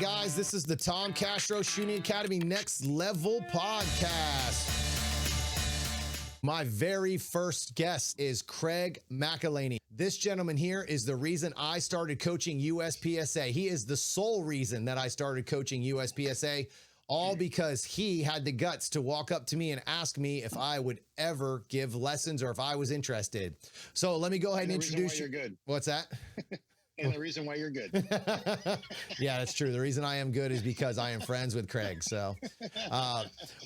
guys, this is the Tom Castro Shooting Academy Next Level Podcast. My very first guest is Craig McElhaney. This gentleman here is the reason I started coaching USPSA. He is the sole reason that I started coaching USPSA, all because he had the guts to walk up to me and ask me if I would ever give lessons or if I was interested. So let me go ahead and introduce you. You're good. What's that? And the reason why you're good. Yeah, that's true. The reason I am good is because I am friends with Craig. So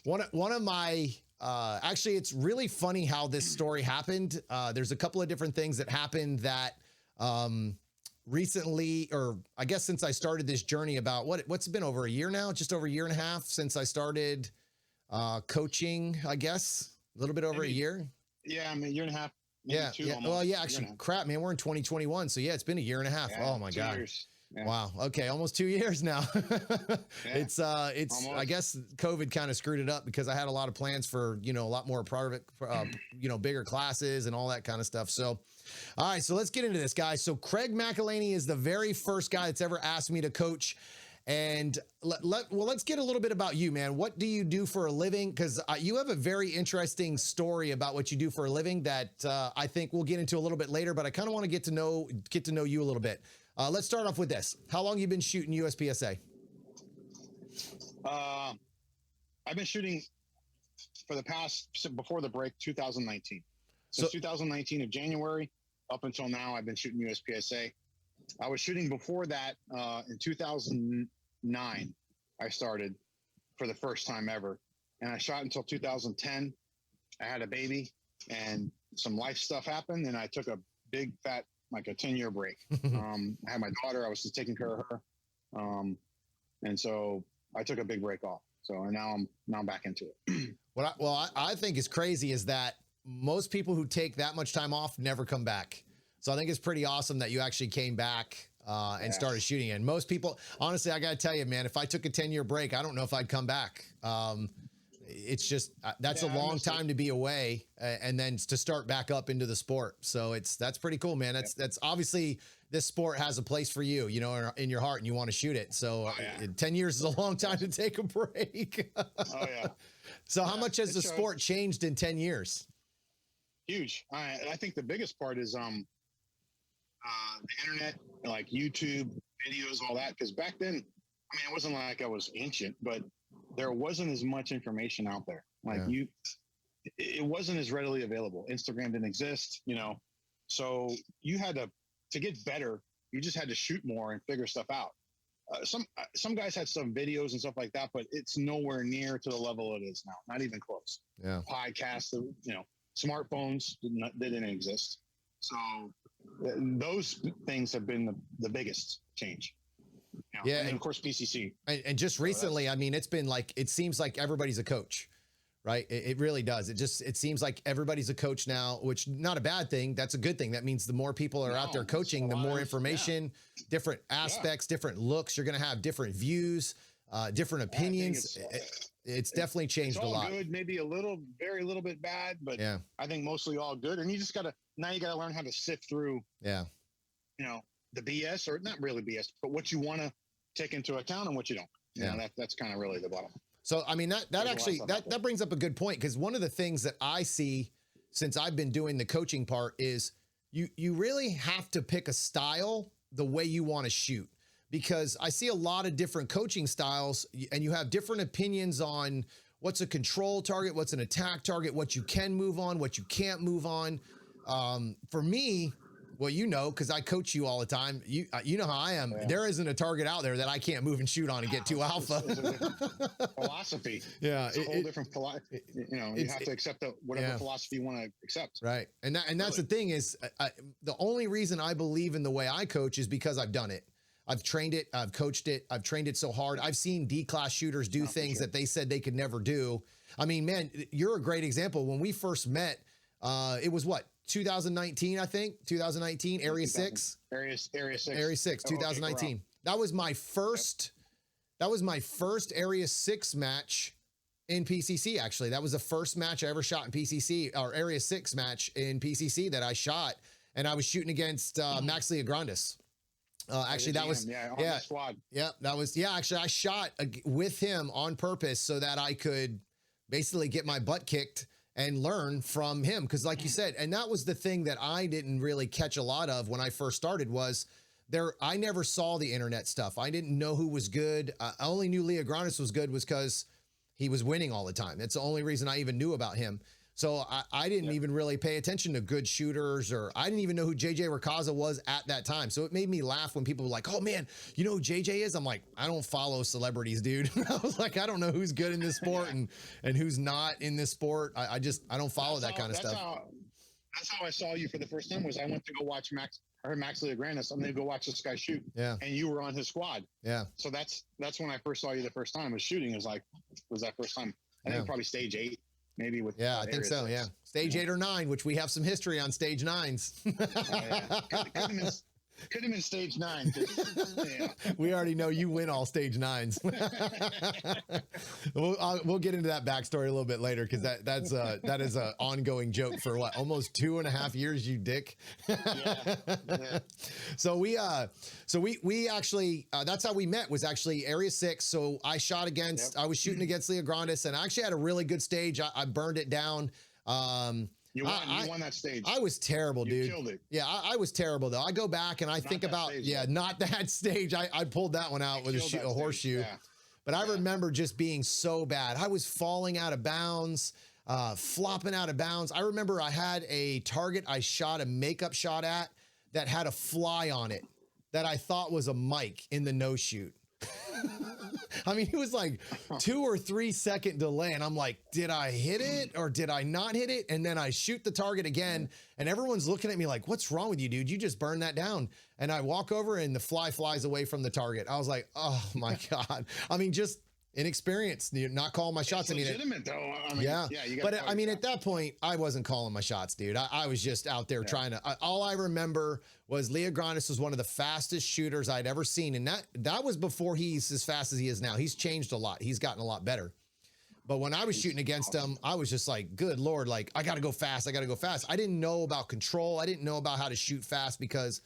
one of my, actually, it's really funny how this story happened. There's a couple of different things that happened that recently, or I guess since I started this journey about what's been over a year now, just over a year and a half since I started coaching, I guess, a little bit over a year. Yeah, I mean, a year and a half. Yeah. Well, yeah, actually, crap, man, we're in 2021. So yeah, it's been a year and a half. Yeah, oh my God. Yeah. Wow. Okay. Almost 2 years now. It's almost. I guess COVID kind of screwed it up because I had a lot of plans for, a lot more private, bigger classes and all that kind of stuff. So, all right, so let's get into this, guys. So Craig McElhaney is the very first guy that's ever asked me to coach. And let's get a little bit about you, man. What do you do for a living? Because you have a very interesting story about what you do for a living that I think we'll get into a little bit later. But I kind of want to get to know you a little bit. Let's start off with this. How long have you been shooting USPSA? I've been shooting for the past, before the break, 2019. Since 2019 of January up until now, I've been shooting USPSA. I was shooting before that in 2009. I started for the first time ever, and I shot until 2010. I had a baby, and some life stuff happened, and I took a big fat, like a 10-year break. I had my daughter. I was just taking care of her, and so I took a big break off. So and now I'm back into it. What I think is crazy is that most people who take that much time off never come back. So I think it's pretty awesome that you actually came back and started shooting. And most people, honestly, I got to tell you, man, if I took a 10-year break, I don't know if I'd come back. It's just, that's a long time to be away and then to start back up into the sport. So that's pretty cool, man. That's obviously this sport has a place for you, in your heart, and you want to shoot it. So 10 years is a long time to take a break. So how much has the sport changed in 10 years? Huge. I think the biggest part is, the internet, like YouTube videos, all that. Because back then, I mean, it wasn't like I was ancient, but there wasn't as much information out there. It wasn't as readily available. Instagram didn't exist, so you had to get better. You just had to shoot more and figure stuff out. Some guys had some videos and stuff like that, but it's nowhere near to the level it is now. Not even close. Yeah. Podcasts, smartphones didn't exist. So those things have been the biggest change. And of course PCC. And just recently, I mean, it's been like, it seems like everybody's a coach, right? It really does. It seems like everybody's a coach now, which not a bad thing. That's a good thing. That means the more people are out there coaching, the more information, different aspects, different looks. You're going to have different views, different opinions. It's definitely changed a lot. Good, maybe very little bit bad, but I think mostly all good. And you just now you got to learn how to sift through, the BS, or not really BS, but what you want to take into account and what you don't. That's kind of really the bottom. So, I mean, that brings up a good point, because one of the things that I see since I've been doing the coaching part is you really have to pick a style the way you want to shoot. Because I see a lot of different coaching styles, and you have different opinions on what's a control target, what's an attack target, what you can move on, what you can't move on. For me, well, because I coach you all the time, you know how I am. Yeah. There isn't a target out there that I can't move and shoot on and get to alpha. It's a different philosophy. Yeah, it's a whole different philosophy. You have to accept whatever philosophy you want to accept. Right, and that's the thing is, the only reason I believe in the way I coach is because I've done it. I've trained it. I've coached it. I've trained it so hard. I've seen D-class shooters do things that they said they could never do. I mean, man, you're a great example. When we first met, it was 2019, I think. 2019, Area 6. Area 6. Area 6, 2019. Okay, that was my first. That was my first Area 6 match in PCC. Actually, that was the first match I ever shot in PCC, or Area 6 match in PCC that I shot, and I was shooting against Max Leograndis. Actually, that was on the squad. Yeah, that was Actually, I shot with him on purpose so that I could basically get my butt kicked and learn from him. Because, like you said, and that was the thing that I didn't really catch a lot of when I first started was I never saw the internet stuff. I didn't know who was good. I only knew Leogranus was good was because he was winning all the time. That's the only reason I even knew about him. So I didn't even really pay attention to good shooters, or I didn't even know who JJ Rakaza was at that time. So it made me laugh when people were like, oh man, you know who JJ is? I'm like, I don't follow celebrities, dude. I was like, I don't know who's good in this sport and who's not in this sport. I don't follow that kind of stuff. That's how I saw you for the first time was I went to go watch Max Leogranus. I'm going to go watch this guy shoot. Yeah. And you were on his squad. Yeah. So that's when I first saw you the first time was shooting. It was that first time. I think probably stage 8. Maybe with I think so. 6. Yeah, stage 8 or 9, which we have some history on stage 9s. Could have been stage 9. Yeah. We already know you win all stage 9s. We'll get into that backstory a little bit later because that is an ongoing joke for what, almost 2.5 years, you dick. Yeah. So we actually that's how we met was actually Area 6. So I shot against I was shooting against Leogranus and I actually had a really good stage. I burned it down. You won that stage. I was terrible, dude. You killed it. Yeah, I was terrible, though. I go back and I think about, not that stage. I pulled that one out with a horseshoe. Yeah. But I remember just being so bad. I was falling out of bounds, flopping out of bounds. I remember I had a target I shot a makeup shot at that had a fly on it that I thought was a mic in the no shoot. I mean, it was like 2 or 3 second delay. And I'm like, did I hit it or did I not hit it? And then I shoot the target again. And everyone's looking at me like, what's wrong with you, dude? You just burned that down. And I walk over and the fly flies away from the target. I was like, oh my God. I mean, just inexperienced, not calling my shots. It's legitimate, though. I mean, you but I mean, at that point, I wasn't calling my shots, dude. I was just out there trying to. All I remember was Leogranus was one of the fastest shooters I'd ever seen, and that was before he's as fast as he is now. He's changed a lot. He's gotten a lot better. But when I was shooting against him, I was just like, good Lord, like I got to go fast. I got to go fast. I didn't know about control. I didn't know about how to shoot fast because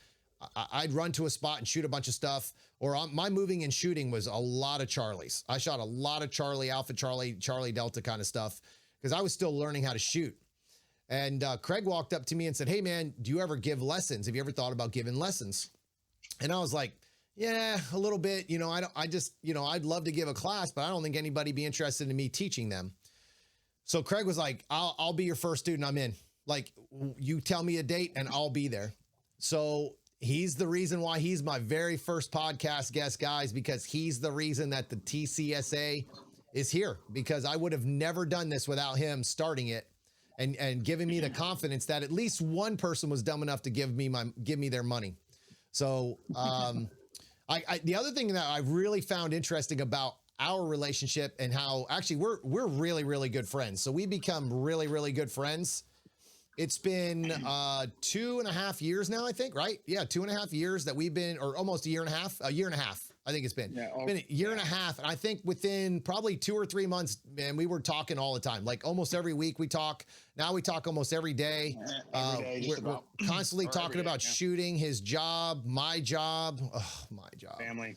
I'd run to a spot and shoot a bunch of stuff. Or my moving and shooting was a lot of Charlies. I shot a lot of Charlie, Alpha Charlie, Charlie Delta kind of stuff because I was still learning how to shoot. And Craig walked up to me and said, hey, man, do you ever give lessons? Have you ever thought about giving lessons? And I was like, yeah, a little bit. I'd love to give a class, but I don't think anybody be interested in me teaching them. So Craig was like, I'll be your first student. I'm in. Like, you tell me a date and I'll be there. So he's the reason why he's my very first podcast guest, guys, because he's the reason that the TCSA is here, because I would have never done this without him starting it and giving me the confidence that at least one person was dumb enough to give me their money. So the other thing that I really found interesting about our relationship and how actually we're really, really good friends. So we become really, really good friends. It's been 2.5 years now, I think, right? Yeah, 2.5 years that we've been, or almost a year and a half, I think it's been. Yeah, been a year and a half. And I think within probably 2 or 3 months, man, we were talking all the time. Like almost every week we talk. Now we talk almost every day. We're constantly talking about shooting, his job, my job. Oh, my job. Family.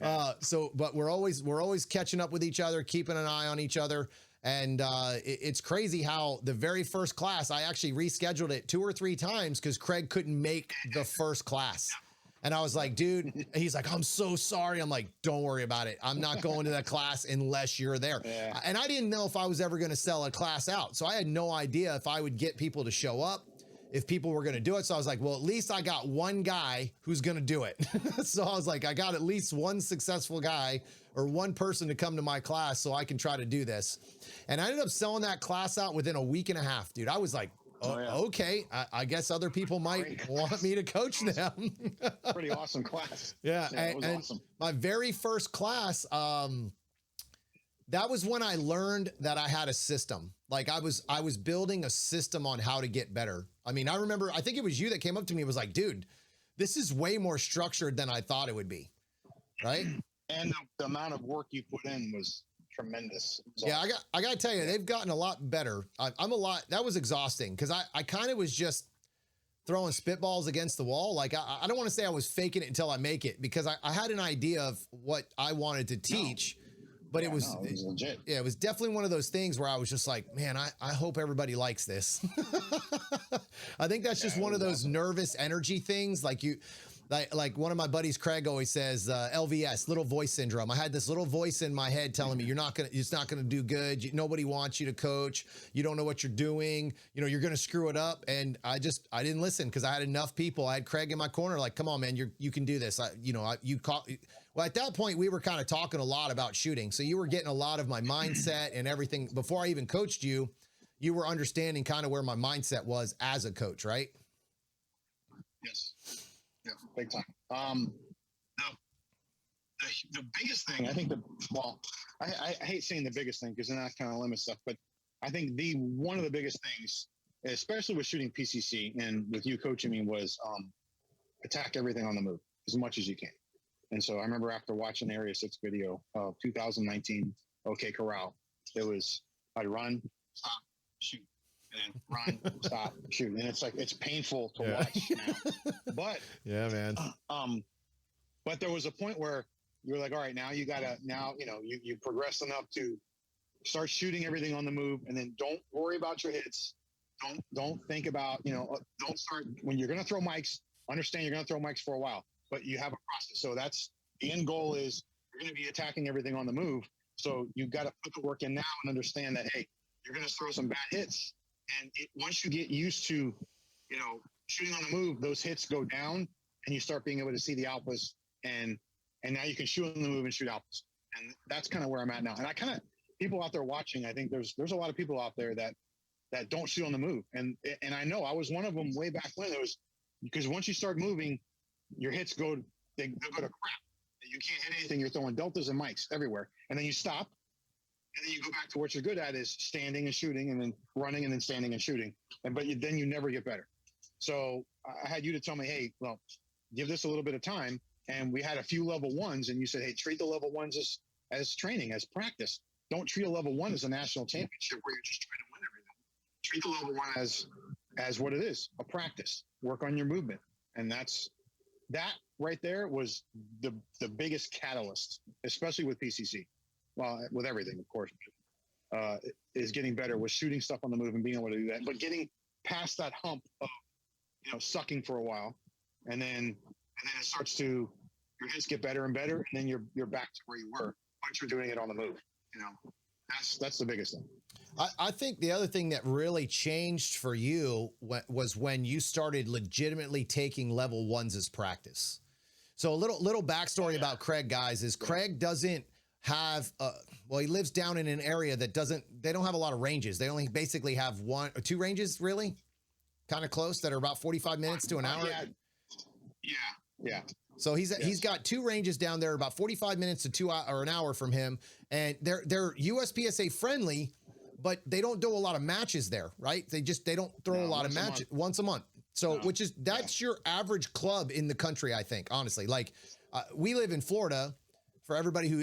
But we're always catching up with each other, keeping an eye on each other. And it's crazy how the very first class, I actually rescheduled it 2 or 3 times because Craig couldn't make the first class. And I was like, dude, he's like, I'm so sorry. I'm like, don't worry about it. I'm not going to that class unless you're there. Yeah. And I didn't know if I was ever going to sell a class out. So I had no idea if I would get people to show up, if people were going to do it. So I was like, well, at least I got one guy who's going to do it. So I was like, I got at least one successful guy or one person to come to my class so I can try to do this. And I ended up selling that class out within a week and a half, dude. I was like, okay, I guess other people might want me to coach them. Pretty awesome class. Yeah, and awesome. My very first class, that was when I learned that I had a system. Like I was building a system on how to get better. I mean, I remember, I think it was you that came up to me and was like, dude, this is way more structured than I thought it would be, right? And the amount of work you put in was tremendous. Yeah, I got to tell you, they've gotten a lot better. That was exhausting because I kind of was just throwing spitballs against the wall. Like, I don't want to say I was faking it until I make it, because I had an idea of what I wanted to teach, but it was legit. Yeah, it was definitely one of those things where I was just like, man, I hope everybody likes this. I think that's just one of those nervous energy things. Like one of my buddies, Craig, always says, LVS, little voice syndrome. I had this little voice in my head telling me, it's not gonna do good. Nobody wants you to coach. You don't know what you're doing. You're gonna screw it up. And I didn't listen, because I had enough people. I had Craig in my corner, like, come on, man, you can do this. Well, at that point, we were kind of talking a lot about shooting. So you were getting a lot of my mindset and everything. Before I even coached you, you were understanding kind of where my mindset was as a coach, right? Yes. Yeah, big time. The biggest thing, I think I hate saying the biggest thing, because then that kind of limits stuff, but I think one of the biggest things, especially with shooting PCC and with you coaching me, was attack everything on the move as much as you can. And so I remember after watching the Area 6 video of 2019 OK Corral, I'd run, stop, shoot, and then run, stop, shoot. And it's painful to watch now. But yeah, man. But there was a point where you were like, all right, now you progressed enough to start shooting everything on the move, and then don't worry about your hits. Don't think about, don't start when you're going to throw mics. Understand you're going to throw mics for a while, but you have a process. So that's the end goal, is you're going to be attacking everything on the move. So you've got to put the work in now and understand that, hey, you're going to throw some bad hits. And once you get used to, shooting on the move, those hits go down, and you start being able to see the alphas, and now you can shoot on the move and shoot alphas. And that's kind of where I'm at now. And people out there watching, I think there's a lot of people out there that don't shoot on the move. And I know I was one of them way back when. It was because once you start moving, your hits go to crap. You can't hit anything. You're throwing deltas and mics everywhere. And then you stop, and then you go back to what you're good at, is standing and shooting, and then running, and then standing and shooting. But then you never get better. So I had you to tell me, hey, well, give this a little bit of time. And we had a few level ones, and you said, hey, treat the level ones as training, as practice. Don't treat a level one as a national championship where you're just trying to win everything. Treat the level one as what it is, a practice. Work on your movement. And that right there was the biggest catalyst, especially with PCC. Well, with everything, of course, is getting better with shooting stuff on the move and being able to do that. But getting past that hump of, sucking for a while, and then it starts to, your hits get better and better, and then you're back to where you were once you're doing it on the move. That's the biggest thing. I think the other thing that really changed for you was when you started legitimately taking level ones as practice. So a little backstory about Craig, guys, is Craig doesn't have he lives down in an area that they don't have a lot of ranges. They only basically have one or two ranges, really kind of close, that are about 45 minutes to an hour. Yeah. So he's got two ranges down there, about 45 minutes to 2 hours or an hour from him, and they're USPSA friendly, but they don't do a lot of matches there, right? They don't throw a lot of matches once a month. So that's your average club in the country, I think, honestly. Like we live in Florida. For everybody who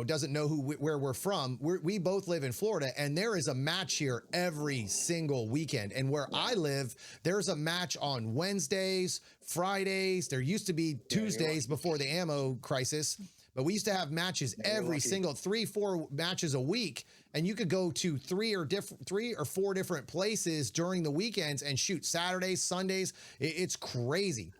doesn't know where we're from, we both live in Florida, and there is a match here every single weekend. And where I live, there's a match on Wednesdays, Fridays. There used to be Tuesdays before the ammo crisis, but we used to have matches every single 3-4 matches a week. And you could go to three or four different places during the weekends and shoot Saturdays, Sundays. It's crazy.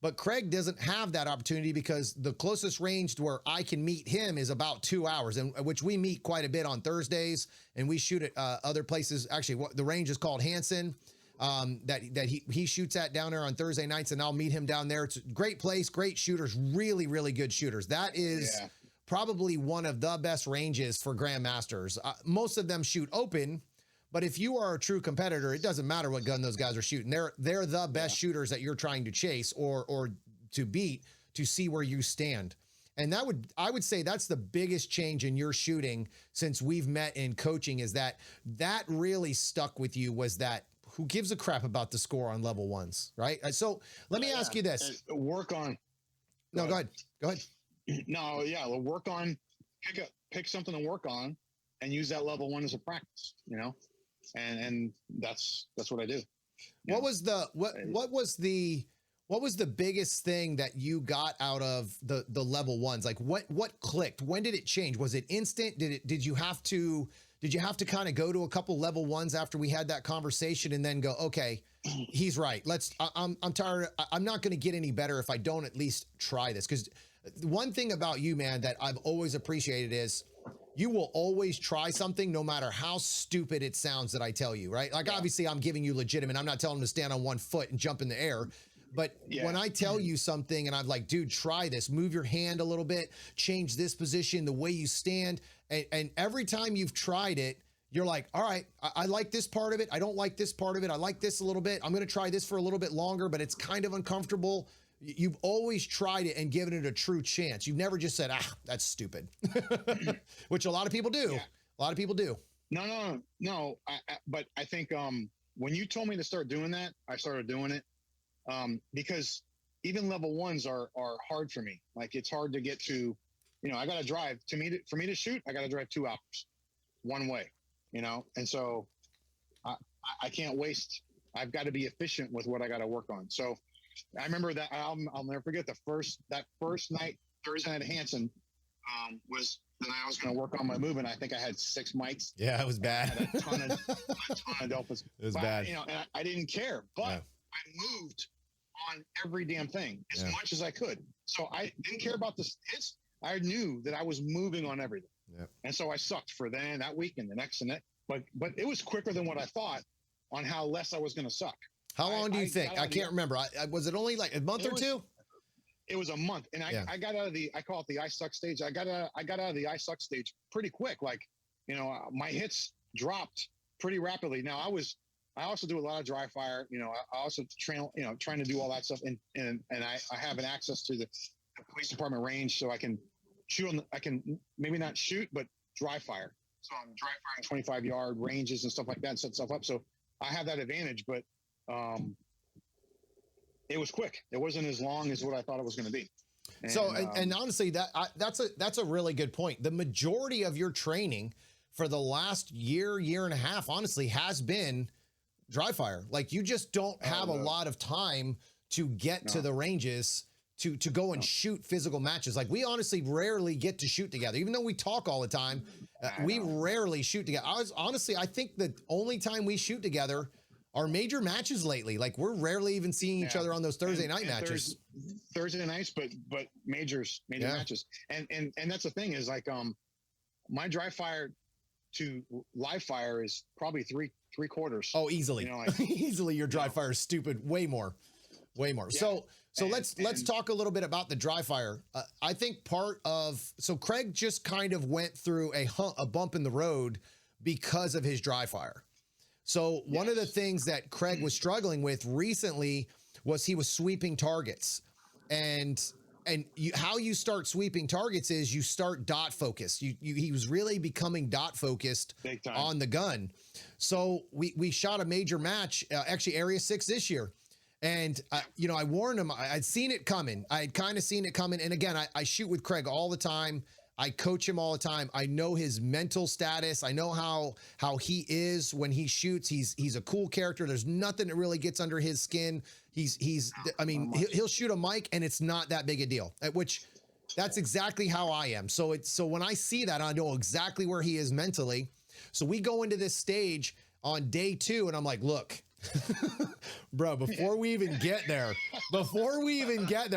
But Craig doesn't have that opportunity, because the closest range to where I can meet him is about 2 hours, and which we meet quite a bit on Thursdays, and we shoot at other places. Actually, the range is called Hanson, that he shoots at down there on Thursday nights, and I'll meet him down there. It's a great place, great shooters, really, really good shooters. That is probably one of the best ranges for Grandmasters. Most of them shoot open. But if you are a true competitor, it doesn't matter what gun those guys are shooting. They're the best shooters that you're trying to chase or to beat, to see where you stand. And I would say that's the biggest change in your shooting since we've met in coaching, is that really stuck with you, was that who gives a crap about the score on level ones, right? So let me ask you this. Go ahead. Go ahead. No, yeah, we'll work on, pick something to work on, and use that level one as a practice, and that's what I do. What was the biggest thing that you got out of the level ones? Like what clicked? When did it change? Was it instant? Did you have to kind of go to a couple level ones after we had that conversation and then go, okay, he's right. I'm tired. I'm not going to get any better if I don't at least try this. Because one thing about you, man, that I've always appreciated is you will always try something no matter how stupid it sounds that I tell you, right? Like, obviously I'm giving you legitimate. I'm not telling them to stand on one foot and jump in the air. But when I tell you something and I'm like, dude, try this, move your hand a little bit, change this position, the way you stand. And every time you've tried it, you're like, all right, I like this part of it. I don't like this part of it. I like this a little bit. I'm going to try this for a little bit longer, but it's kind of uncomfortable. You've always tried it and given it a true chance. You've never just said, that's stupid, which a lot of people do. Yeah. A lot of people do. No. But I think when you told me to start doing that, I started doing it because even level ones are hard for me. Like, it's hard to get to, I got to drive for me to shoot. I got to drive 2 hours one way, and so I can't waste. I've got to be efficient with what I got to work on. So I remember that I'll never forget that first night, Thursday night at Hanson, was the night I was going to work on my movement. I think I had 6 mics. Yeah, it was bad. I had a ton of dolphins. It was bad. And I didn't care, but I moved on every damn thing as much as I could. So I didn't care about the hits. I knew that I was moving on everything. Yeah. And so I sucked for that week and the next and that. But it was quicker than what I thought on how less I was going to suck. How long do you think? I can't remember. Was it only like a month or two? It was a month. And I got out of I call it the I suck stage. I got out of the I suck stage pretty quick. Like, my hits dropped pretty rapidly. Now I also do a lot of dry fire. I also train, trying to do all that stuff. And I have an access to the police department range, so I can shoot I can maybe not shoot, but dry fire. So I'm dry firing 25-yard ranges and stuff like that and set stuff up. So I have that advantage, but it was quick. It wasn't as long as what I thought it was going to be. And honestly, that's a really good point. The majority of your training for the last year and a half, honestly, has been dry fire. Like, you just don't have a lot of time to get to the ranges to go and shoot physical matches. Like, we honestly rarely get to shoot together, even though we talk all the time. We rarely shoot together. I think the only time we shoot together are major matches lately. Like, we're rarely even seeing each other on those Thursday night matches. Thursday nights, but major matches. And that's the thing is, like, my dry fire to live fire is probably three quarters. Oh, easily. Easily your dry fire is stupid. Way more. Yeah. So let's talk a little bit about the dry fire. I think so Craig just kind of went through a bump in the road because of his dry fire. So one of the things that Craig was struggling with recently was he was sweeping targets, and how you start sweeping targets is you start dot focused. He was really becoming dot focused on the gun. So we shot a major match, actually Area 6 this year. And, I warned him. I'd seen it coming. I had kind of seen it coming. And again, I shoot with Craig all the time. I coach him all the time. I know his mental status. I know how he is when he shoots. He's a cool character. There's nothing that really gets under his skin. He'll shoot a mic and it's not that big a deal, which that's exactly how I am. So when I see that, I know exactly where he is mentally. So we go into this stage on day 2 and I'm like, look, bro, before we even get there,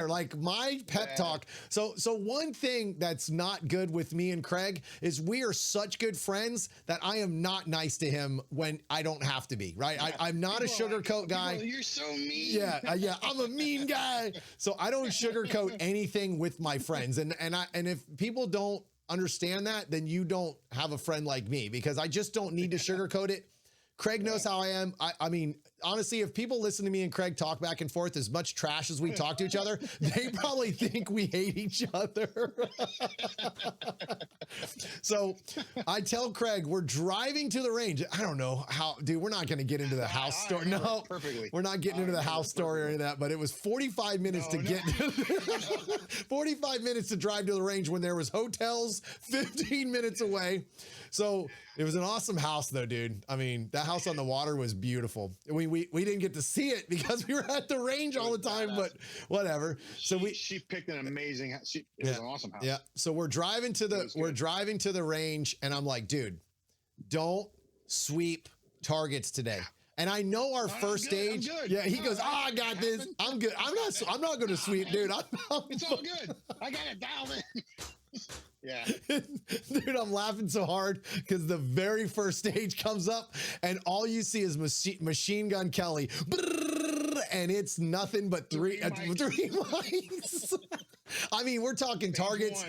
like, my pep talk. So one thing that's not good with me and Craig is we are such good friends that I am not nice to him when I don't have to be, right? I'm not a sugarcoat guy. You're so mean. Yeah. I'm a mean guy. So I don't sugarcoat anything with my friends. And if people don't understand that, then you don't have a friend like me, because I just don't need to sugarcoat it. Craig knows how I am. I mean, honestly, if people listen to me and Craig talk back and forth as much trash as we talk to each other, they probably think we hate each other. So I tell Craig, we're driving to the range. I don't know how, dude, we're not going to get into the house story. No, perfectly. We're not getting into the house story or any of that, but it was 45 minutes to get 45 minutes to drive to the range when there was hotels 15 minutes away. So it was an awesome house though, dude. I mean, that house on the water was beautiful. We we didn't get to see it because we were at the range all the time, but whatever. So she picked an amazing house. It was an awesome house. Yeah. So we're driving to the range, and I'm like, dude, don't sweep targets today. And I know our first stage. Yeah, he goes, I got this. I'm good. I'm not going to sweep, dude. It's all good. I got it dialed in. Yeah. Dude, I'm laughing so hard because the very first stage comes up and all you see is Machine Gun Kelly. And it's nothing but three mics. I mean, we're talking targets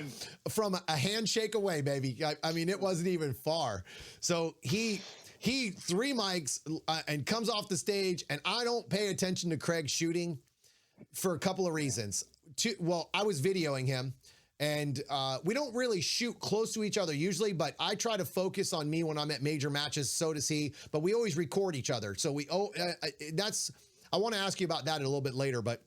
from a handshake away, baby. I mean, it wasn't even far. So he 3 mics and comes off the stage, and I don't pay attention to Craig shooting for a couple of reasons. Well, I was videoing him. And we don't really shoot close to each other usually, but I try to focus on me when I'm at major matches. So does he. But we always record each other. So I want to ask you about that a little bit later. But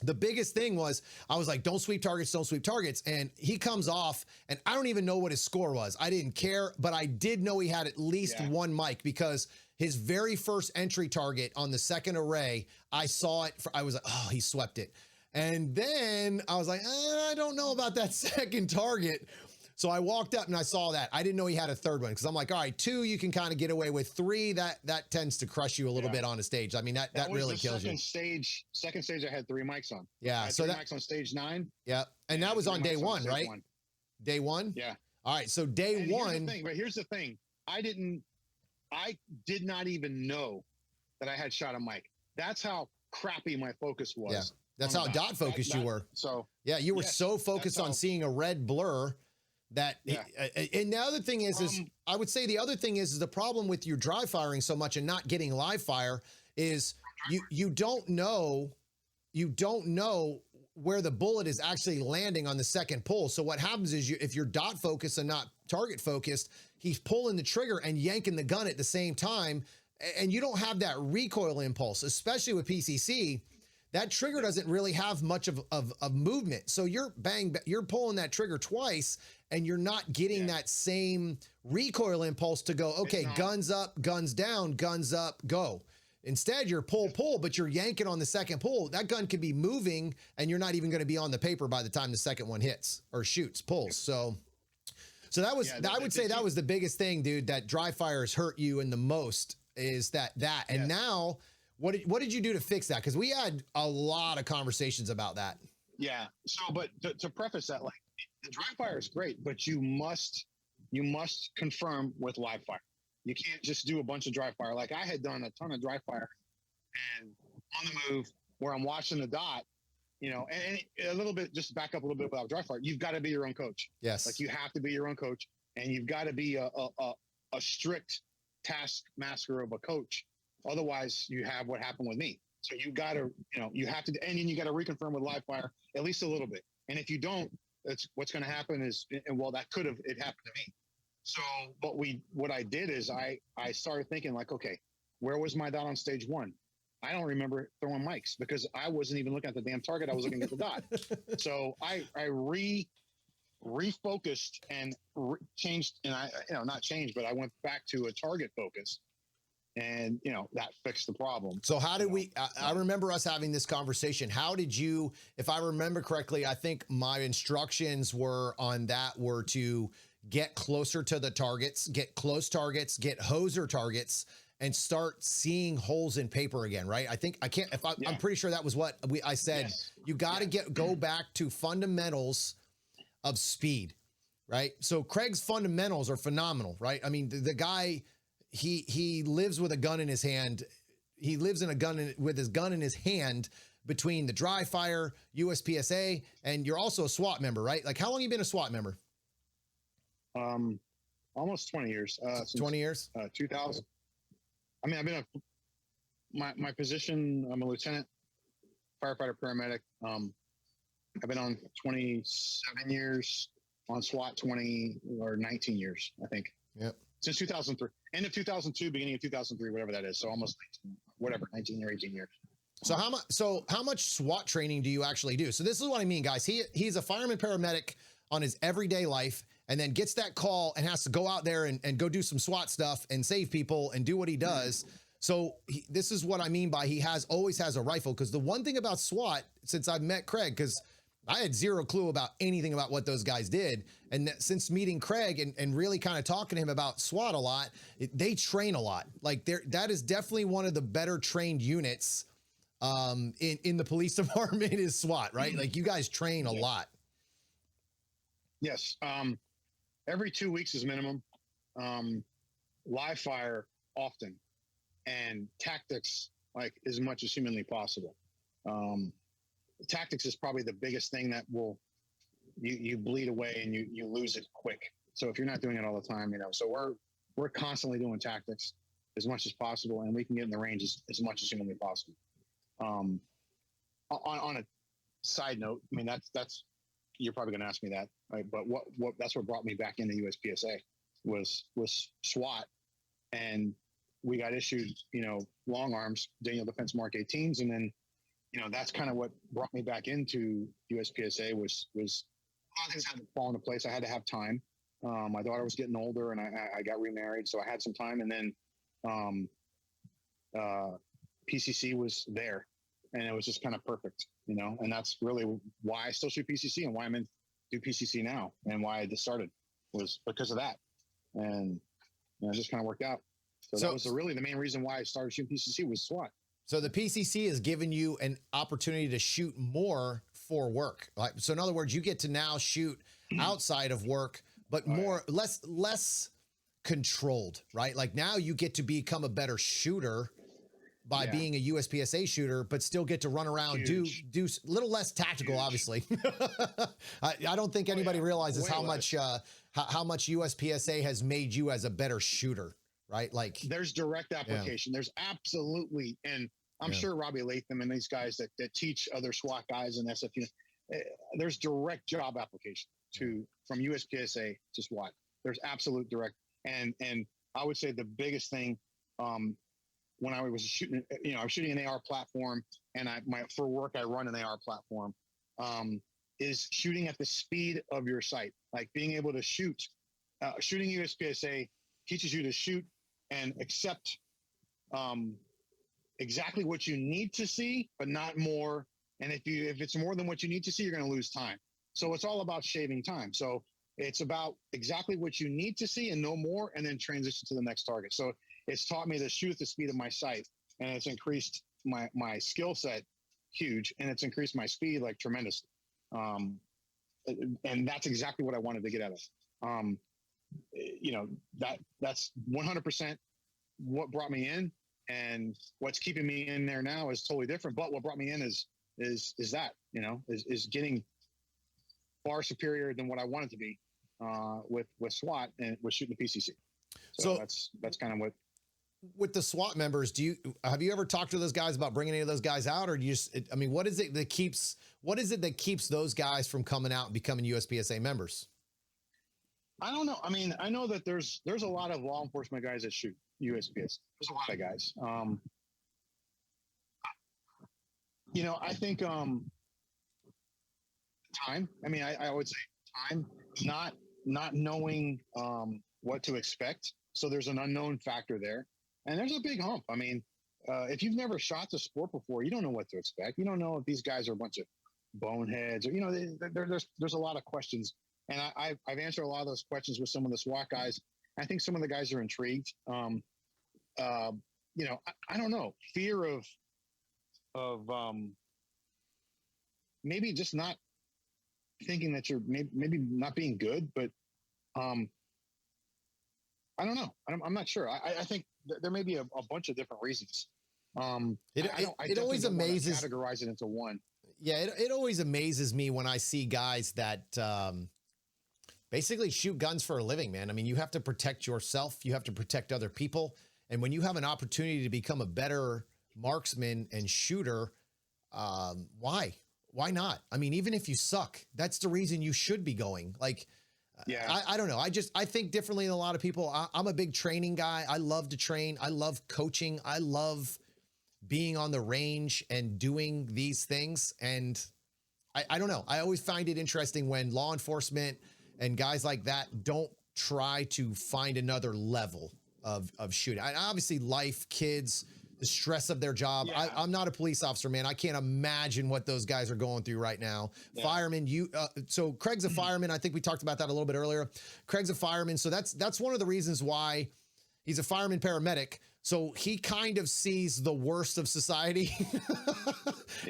the biggest thing was I was like, don't sweep targets, don't sweep targets. And he comes off, and I don't even know what his score was. I didn't care, but I did know he had at least 1 mic because his very first entry target on the second array, I saw it. I was like, oh, he swept it. And then I was like, I don't know about that second target. So I walked up and I saw that. I didn't know he had a third one because I'm like, all right, 2, you can kind of get away with. 3, that tends to crush you a little bit on a stage. I mean, that really kills you. Second stage, I had 3 mics on. Yeah. So mics on stage 9. Yeah. And that was on day 1, right? Day 1? Yeah. All right. So day 1. But here's the thing. I did not even know that I had shot a mic. That's how crappy my focus was. Yeah. That's how dot focused you were. So yeah, you were so focused on seeing a red blur that. And the other thing is I would say the other thing is the problem with your dry firing so much and not getting live fire is you don't know where the bullet is actually landing on the second pull. So what happens is if you're dot focused and not target focused, he's pulling the trigger and yanking the gun at the same time, and you don't have that recoil impulse, especially with PCC. That trigger doesn't really have much of movement. So you're pulling that trigger twice and you're not getting that same recoil impulse to go, okay, guns up, guns down, guns up, go. Instead, you're pull, but you're yanking on the second pull. That gun could be moving and you're not even going to be on the paper by the time the second one hits or pulls. So that was, I would say that was the biggest thing, dude, that dry fires hurt you in the most is that. And now, what did you do to fix that? Because we had a lot of conversations about that. Yeah. So, but to preface that, like the dry fire is great, but you must confirm with live fire. You can't just do a bunch of dry fire. Like I had done a ton of dry fire, and on the move where I'm watching the dot, and a little bit, just back up a little bit without dry fire. You've got to be your own coach. Yes. Like you have to be your own coach, and you've got to be a strict taskmaster of a coach. Otherwise, you have what happened with me. So you got to, you have to, and then you got to reconfirm with live fire at least a little bit. And if you don't, that's what's going to happen is, well, that could have it happened to me. So, but what I did is I started thinking like, okay, where was my dot on stage 1? I don't remember throwing mics because I wasn't even looking at the damn target. I was looking at the dot. So I refocused and changed, and I, not changed, but I went back to a target focus. And, that fixed the problem. So how did I remember us having this conversation. How did you, if I remember correctly, I think my instructions were to get closer to the targets, get close targets, get hoser targets, and start seeing holes in paper again, right? I'm pretty sure that was what I said. Yes. You got to go back to fundamentals of speed, right? So Craig's fundamentals are phenomenal, right? I mean, the guy, he lives with a gun in his hand. He lives with his gun in his hand between the dry fire, USPSA, and you're also a SWAT member, right? Like how long you been a SWAT member? Almost 20 years. 20 years? 2000. I mean, I've been my position, I'm a lieutenant, firefighter, paramedic. I've been on 27 years, on SWAT 20 or 19 years, I think. Yep. Since 2003, end of 2002, beginning of 2003, whatever that is. So almost 19 or 18 years. So how much SWAT training do you actually do? So this is what I mean, guys. He's a fireman paramedic on his everyday life and then gets that call and has to go out there and go do some SWAT stuff and save people and do what he does. So this is what I mean by he always has a rifle. Because the one thing about SWAT, since I've met Craig, because I had zero clue about anything about what those guys did. And since meeting Craig and really kind of talking to him about SWAT a lot, they train a lot. Like that is definitely one of the better trained units in the police department is SWAT, right? Like you guys train a lot. Yes. Every 2 weeks is minimum. Live fire often, and tactics like as much as humanly possible. Tactics is probably the biggest thing that will you bleed away and you lose it quick. So if you're not doing it all the time, so we're constantly doing tactics as much as possible, and we can get in the range as much as humanly possible. On a side note, I mean that's you're probably going to ask me that, right? But what that's what brought me back into USPSA was SWAT, and we got issued long arms, Daniel Defense Mark 18s, and then that's kind of what brought me back into USPSA was a lot of things had to fall into place. I had to have time. My daughter was getting older, and I got remarried, so I had some time, and then PCC was there, and it was just kind of perfect, and that's really why I still shoot PCC and why I'm in do PCC now, and why I just started was because of that, and it just kind of worked out. So that was really the main reason why I started shooting PCC was SWAT. So the PCC has given you an opportunity to shoot more for work. So in other words, you get to now shoot outside of work, but less controlled, right? Like now you get to become a better shooter by being a USPSA shooter, but still get to run around, do a little less tactical, obviously. I don't think anybody realizes how much USPSA has made you as a better shooter, right? Like there's direct application. There's absolutely, and I'm sure Robbie Latham and these guys that teach other SWAT guys and SFU, there's direct job application from USPSA to SWAT. There's absolute direct, and I would say the biggest thing, when I was shooting, I was shooting an AR platform, and for work I run an AR platform, is shooting at the speed of your sight, like being able to shoot. Shooting USPSA teaches you to shoot and accept exactly what you need to see, but not more. And if it's more than what you need to see, you're going to lose time. So it's all about shaving time. So it's about exactly what you need to see and no more, and then transition to the next target. So it's taught me to shoot at the speed of my sight, and it's increased my skill set huge, and it's increased my speed like tremendously. And that's exactly what I wanted to get out of. That's 100% what brought me in, and what's keeping me in there now is totally different. But what brought me in is that, is getting far superior than what I wanted to be with SWAT and with shooting the PCC. So that's kind of what. With the SWAT members, have you ever talked to those guys about bringing any of those guys out, or do you what is it that keeps those guys from coming out and becoming USPSA members? I don't know. I mean, I know that there's a lot of law enforcement guys that shoot USPS. There's a lot of guys. I think time. I mean, I would say time, not knowing what to expect. So there's an unknown factor there. And there's a big hump. I mean, if you've never shot the sport before, you don't know what to expect. You don't know if these guys are a bunch of boneheads, or there's a lot of questions. And I've answered a lot of those questions with some of the SWAT guys. I think some of the guys are intrigued. I don't know, fear of maybe just not thinking that you're maybe not being good, but I don't know. I'm not sure. I think there may be a bunch of different reasons. It always amazes. Categorize it into one. Yeah, it always amazes me when I see guys that basically shoot guns for a living, man. I mean, you have to protect yourself. You have to protect other people. And when you have an opportunity to become a better marksman and shooter, why? Why not? I mean, even if you suck, that's the reason you should be going. Like, I don't know. I think differently than a lot of people. I'm a big training guy. I love to train. I love coaching. I love being on the range and doing these things. And I don't know. I always find it interesting when law enforcement and guys like that don't try to find another level, of shooting. And obviously life, kids, the stress of their job. Yeah. I'm not a police officer, man. I can't imagine what those guys are going through right now. Yeah. Fireman, so Craig's a fireman. I think we talked about that a little bit earlier. Craig's a fireman. So that's one of the reasons why he's a fireman paramedic. So he kind of sees the worst of society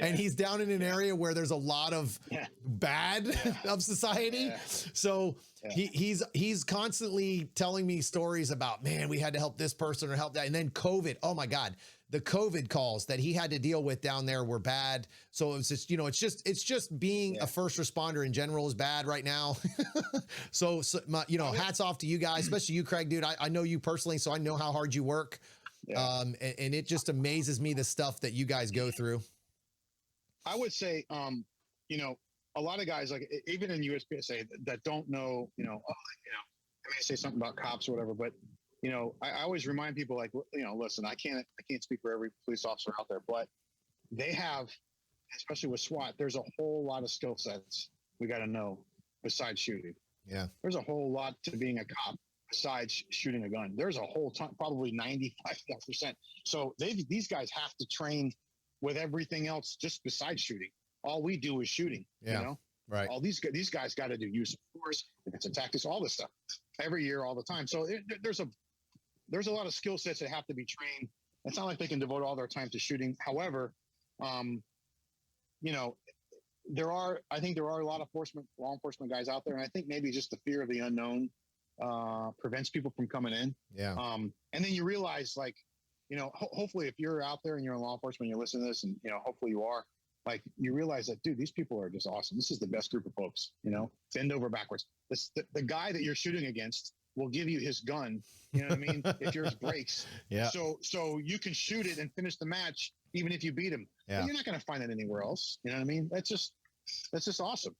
and he's down in an area where there's a lot of bad of society. Yeah. So he's constantly telling me stories about, man, we had to help this person or help that. And then COVID, oh my God, the COVID calls that he had to deal with down there were bad. So it was just, it's just being a first responder in general is bad right now. so hats off to you guys, especially you, Craig, dude. I know you personally, so I know how hard you work. Yeah. And it just amazes me the stuff that you guys go through. I would say, a lot of guys, like even in USPSA that don't know, I may say something about cops or whatever, but I always remind people like, listen, I can't speak for every police officer out there, but they have, especially with SWAT, there's a whole lot of skill sets we got to know besides shooting. Yeah. There's a whole lot to being a cop besides shooting a gun. There's a whole ton, probably 95%. So these guys have to train with everything else just besides shooting. All we do is shooting, Right. All these guys got to do use of force, if it's a tactics, all this stuff every year, all the time. So there's a lot of skill sets that have to be trained. It's not like they can devote all their time to shooting. However, I think there are a lot of law enforcement guys out there. And I think maybe just the fear of the unknown prevents people from coming in. Yeah. And then you realize hopefully if you're out there and you're in law enforcement, you're listening to this and, hopefully you are, like, you realize that, dude, these people are just awesome. This is the best group of folks, bend over backwards. The guy that you're shooting against will give you his gun. You know what I mean? If yours breaks. Yeah. So you can shoot it and finish the match, even if you beat him. Yeah. But you're not going to find that anywhere else. You know what I mean? That's just awesome.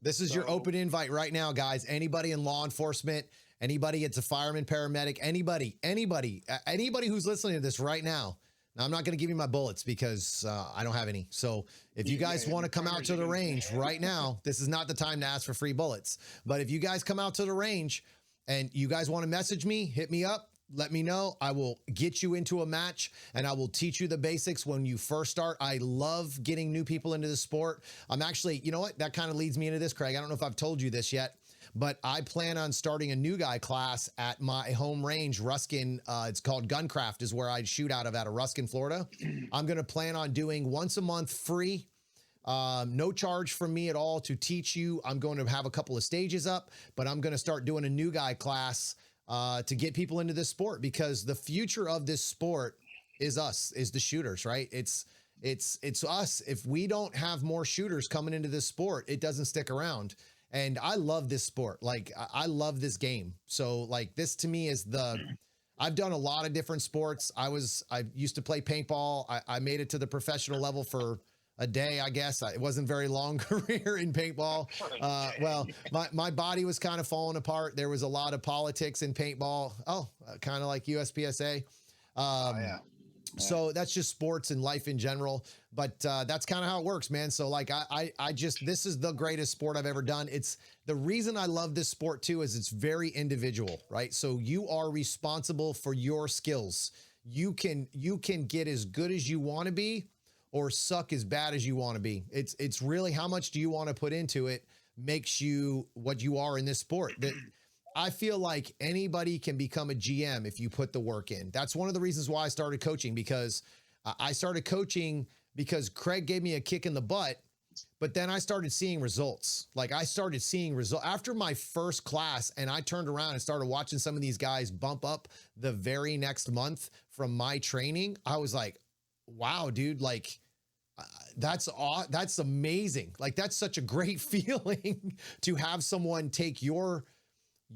This is your open invite right now, guys. Anybody in law enforcement, anybody, it's a fireman, paramedic, anybody who's listening to this right now. Now, I'm not going to give you my bullets because I don't have any. So if you guys want to come out to the range right now, this is not the time to ask for free bullets. But if you guys come out to the range and you guys want to message me, hit me up. Let me know. I will get you into a match and I will teach you the basics when you first start. I love getting new people into the sport. I'm actually, you know what? That kind of leads me into this, Craig. I don't know if I've told you this yet, but I plan on starting a new guy class at my home range, Ruskin. It's called Guncraft is where I shoot out of Ruskin, Florida. I'm going to plan on doing once a month free. No charge from me at all to teach you. I'm going to have a couple of stages up, but I'm going to start doing a new guy class to get people into this sport because the future of this sport is us, is the shooters, right? It's us. If we don't have more shooters coming into this sport, it doesn't stick around. And I love this sport. Like I love this game. So like this to me is I've done a lot of different sports. I used to play paintball. I made it to the professional level for a day, I guess. It wasn't very long career in paintball. Well, my body was kind of falling apart. There was a lot of politics in paintball. Kind of like USPSA. So that's just sports and life in general. But that's kind of how it works, man. So like this is the greatest sport I've ever done. It's the reason I love this sport too is it's very individual, right? So you are responsible for your skills. You can get as good as you want to be or suck as bad as you want to be. It's really how much do you want to put into it makes you what you are in this sport. That I feel like anybody can become a GM if you put the work in. That's one of the reasons why I started coaching because I started coaching because Craig gave me a kick in the butt, but then I started seeing results. Like I started seeing results after my first class and I turned around and started watching some of these guys bump up the very next month from my training. I was like, wow, dude, like that's amazing. Like that's such a great feeling to have someone take your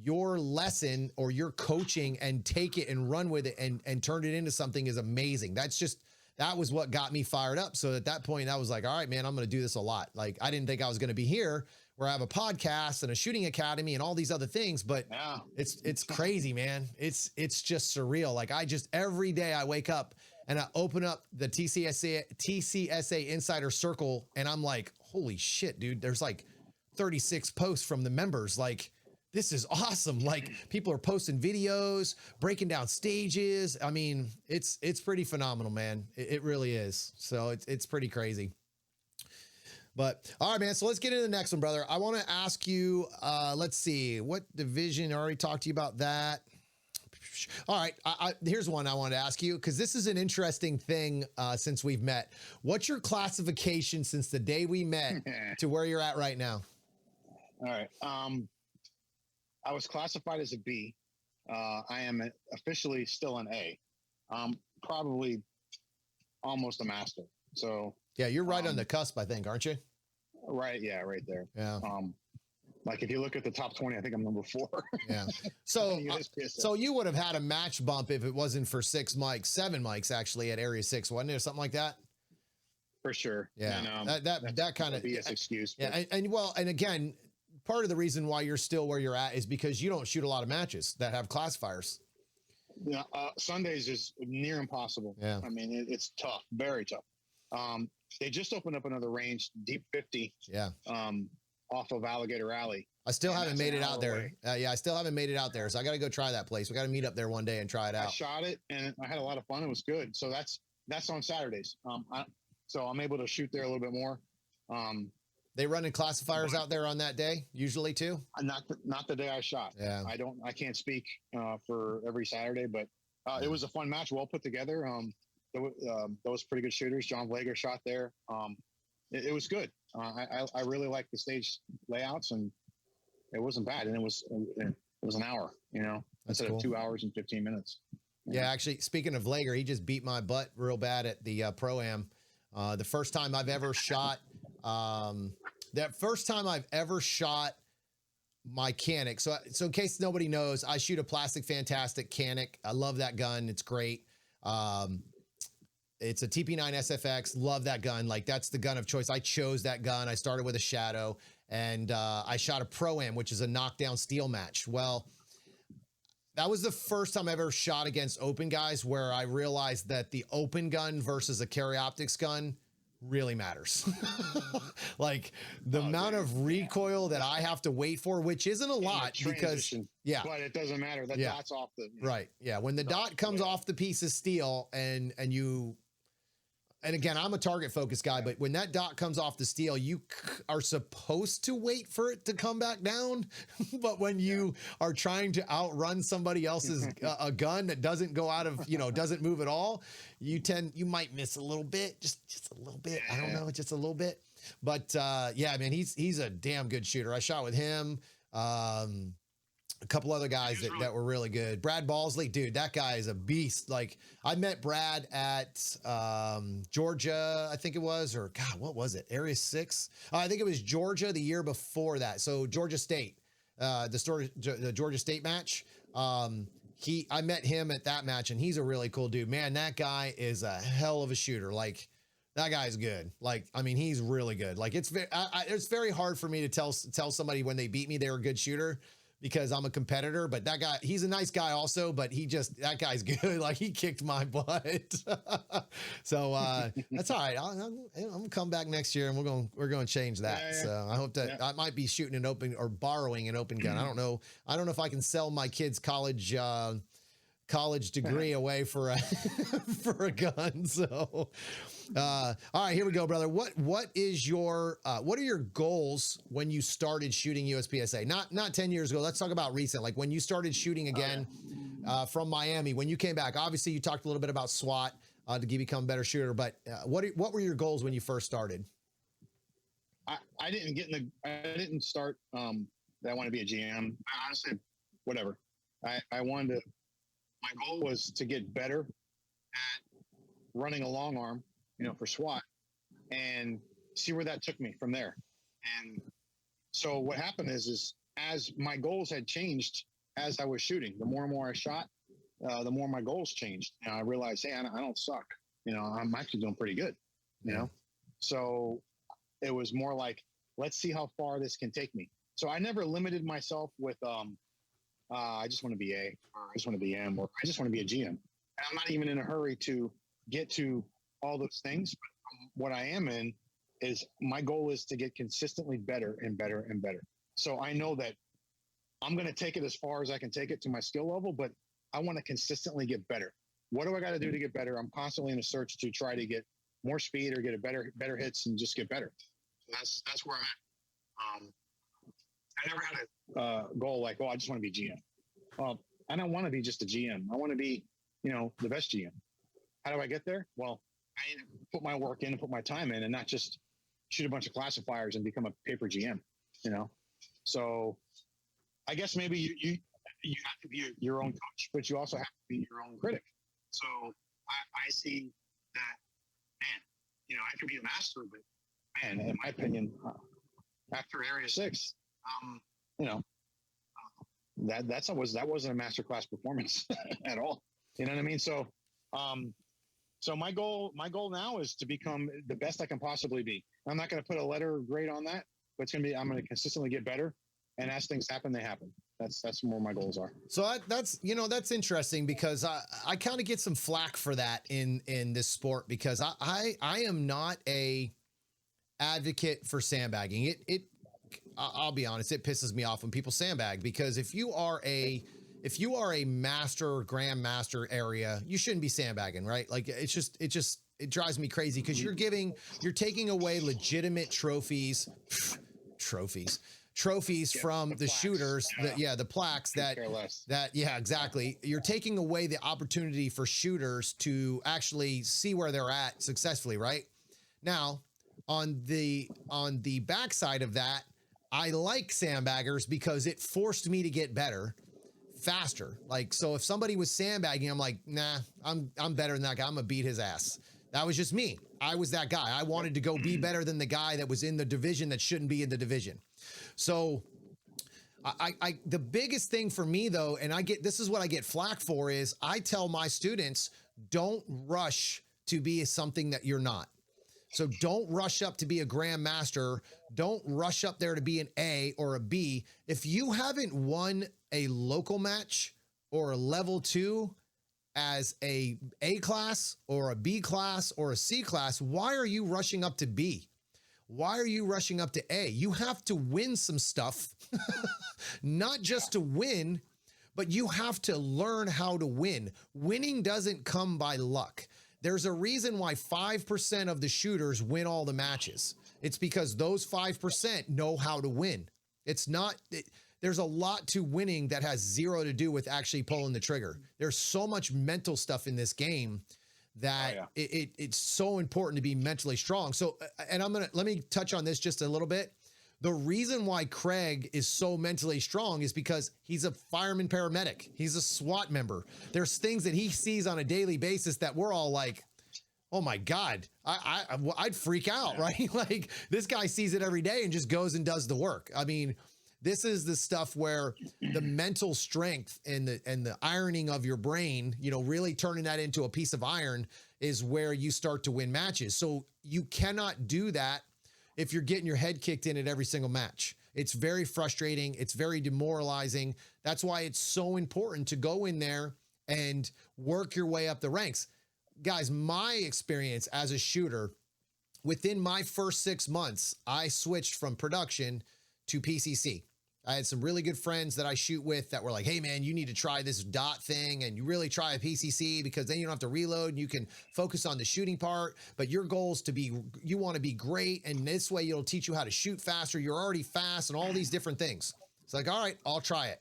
lesson or your coaching and take it and run with it and turn it into something is amazing. That was what got me fired up. So at that point I was like, all right, man, I'm going to do this a lot. Like I didn't think I was going to be here where I have a podcast and a shooting academy and all these other things, but it's crazy, man. It's just surreal. Like every day I wake up and I open up the TCSA Insider Circle and I'm like, holy shit, dude, there's like 36 posts from the members. Like this is awesome. Like people are posting videos, breaking down stages. I mean, it's pretty phenomenal, man. It really is. So it's pretty crazy. But all right, man. So let's get into the next one, brother. I want to ask you, let's see, what division? I already talked to you about that. All right. Here's one I wanted to ask you, because this is an interesting thing since we've met. What's your classification since the day we met to where you're at right now? All right. I was classified as a B. I am officially still an A. Probably almost a master. So yeah, you're right on the cusp, I think, aren't you? Right. Yeah, right there. Yeah. Like if you look at the top 20, I think I'm number 4. Yeah. So, USPSA. so you would have had a match bump if it wasn't for 7 mics actually at Area 6, wasn't it, or something like that? For sure. Yeah. And, that kind of BS excuse. Yeah. And again, part of the reason why you're still where you're at is because you don't shoot a lot of matches that have classifiers. Yeah. Sundays is near impossible. Yeah. I mean, it's tough, very tough. They just opened up another range, Deep 50. Yeah. Off of Alligator Alley. I still haven't made it out there. Yeah, I still haven't made it out there. So I got to go try that place. We got to meet up there one day and try it out. I shot it and I had a lot of fun. It was good. So that's on Saturdays. So I'm able to shoot there a little bit more. They running classifiers out there on that day usually too? Not the day I shot. Yeah. I can't speak for every Saturday, but it was a fun match, well put together. Those pretty good shooters. John Vlager shot there. It was good. I really liked the stage layouts, and it wasn't bad. And it was an hour, instead of 2 hours and 15 minutes. Yeah, actually, speaking of Vlager, he just beat my butt real bad at the Pro-Am. The first time I've ever shot, my Canic. So in case nobody knows, I shoot a Plastic Fantastic Canic. I love that gun. It's great. It's a TP9 SFX. Love that gun. Like, that's the gun of choice. I chose that gun. I started with a Shadow, and I shot a Pro-Am, which is a knockdown steel match. Well, that was the first time I ever shot against open guys where I realized that the open gun versus a carry optics gun really matters. Like the amount of recoil that I have to wait for, which isn't a lot because but it doesn't matter. The dot's off the right. Yeah. When the dot comes off the piece of steel and again, I'm a target focused guy, but when that dot comes off the steel, you are supposed to wait for it to come back down. But when you are trying to outrun somebody else's a gun that doesn't go out of, doesn't move at all, you might miss a little bit, just a little bit. I don't know, just a little bit. But yeah, man, he's a damn good shooter. I shot with him. A couple other guys that were really good. Brad Balsley, dude, that guy is a beast. Like, I met Brad at Georgia, I think it was, or God, what was it? Area 6? I think it was Georgia the year before that. So Georgia State, the Georgia State match. I met him at that match, and he's a really cool dude. Man, that guy is a hell of a shooter. Like, that guy's good. Like, I mean, he's really good. Like, it's very hard for me to tell somebody when they beat me they're a good shooter, because I'm a competitor, but that guy, he's a nice guy also, but that guy's good. Like, he kicked my butt. So, that's all right. I'm gonna come back next year and we're going to change that. Yeah. So I hope that I might be shooting an open or borrowing an open gun. I don't know if I can sell my kid's college degree away for a gun. So, all right, here we go, brother. What are your goals when you started shooting USPSA? Not 10 years ago. Let's talk about recent, like when you started shooting again, from Miami, when you came back. Obviously you talked a little bit about SWAT, to become a better shooter, but, what were your goals when you first started? I didn't start, that I want to be a GM. I honestly, whatever. My goal was to get better at running a long arm, for SWAT, and see where that took me from there. And so what happened is as my goals had changed as I was shooting, the more and more I shot, the more my goals changed. And I realized, hey, I don't suck. I'm actually doing pretty good. So it was more like, let's see how far this can take me. So I never limited myself with, I just want to be A, or I just want to be M, or I just want to be a GM. And I'm not even in a hurry to get to all those things. But what I am in is my goal is to get consistently better and better and better. So I know that I'm going to take it as far as I can take it to my skill level, but I want to consistently get better. What do I got to do to get better? I'm constantly in a search to try to get more speed or get a better hits and just get better. So that's where I'm at. I never had a goal like, oh, I just want to be GM. Well, I don't want to be just a GM. I want to be, the best GM. How do I get there? Well, I need to put my work in and put my time in and not just shoot a bunch of classifiers and become a paper GM, So I guess maybe you have to be your own coach, but you also have to be your own critic. So I see that, man, I could be a master, but man, in my opinion, after Area 6, that wasn't a masterclass performance at all. You know what I mean? So, so my goal now is to become the best I can possibly be. I'm not going to put a letter grade on that, but I'm going to consistently get better. And as things happen, they happen. That's where my goals are. So that's interesting because I kind of get some flack for that in this sport because I am not a advocate for sandbagging. I'll be honest, it pisses me off when people sandbag because if you are a master or grandmaster area, you shouldn't be sandbagging, right? Like it drives me crazy because you're taking away legitimate trophies from the shooters, the plaques exactly. You're taking away the opportunity for shooters to actually see where they're at successfully, right? Now, on the backside of that, I like sandbaggers because it forced me to get better faster. Like, so if somebody was sandbagging, I'm like, nah, I'm better than that guy. I'm gonna beat his ass. That was just me. I was that guy. I wanted to go be better than the guy that was in the division that shouldn't be in the division. So the biggest thing for me though, and this is what I get flack for is I tell my students, don't rush to be something that you're not. So don't rush up to be a grandmaster. Don't rush up there to be an A or a B. If you haven't won a local match or a level 2 as a class or a B class or a C class, why are you rushing up to B? Why are you rushing up to A? You have to win some stuff, not just to win, but you have to learn how to win. Winning doesn't come by luck. There's a reason why 5% of the shooters win all the matches. It's because those 5% know how to win. There's a lot to winning that has zero to do with actually pulling the trigger. There's so much mental stuff in this game that it's so important to be mentally strong. So, and let me touch on this just a little bit. The reason why Craig is so mentally strong is because he's a fireman paramedic. He's a SWAT member. There's things that he sees on a daily basis that we're all like, oh my God, I'd freak out, right? Like this guy sees it every day and just goes and does the work. I mean, this is the stuff where the mental strength and the ironing of your brain, really turning that into a piece of iron is where you start to win matches. So you cannot do that if you're getting your head kicked in at every single match. It's very frustrating. It's very demoralizing. That's why it's so important to go in there and work your way up the ranks. Guys, my experience as a shooter, within my first 6 months, I switched from production to PCC. I had some really good friends that I shoot with that were like, hey man, you need to try this dot thing and you really try a PCC because then you don't have to reload and you can focus on the shooting part, but your goal is you want to be great. And this way it'll teach you how to shoot faster. You're already fast and all these different things. It's like, all right, I'll try it.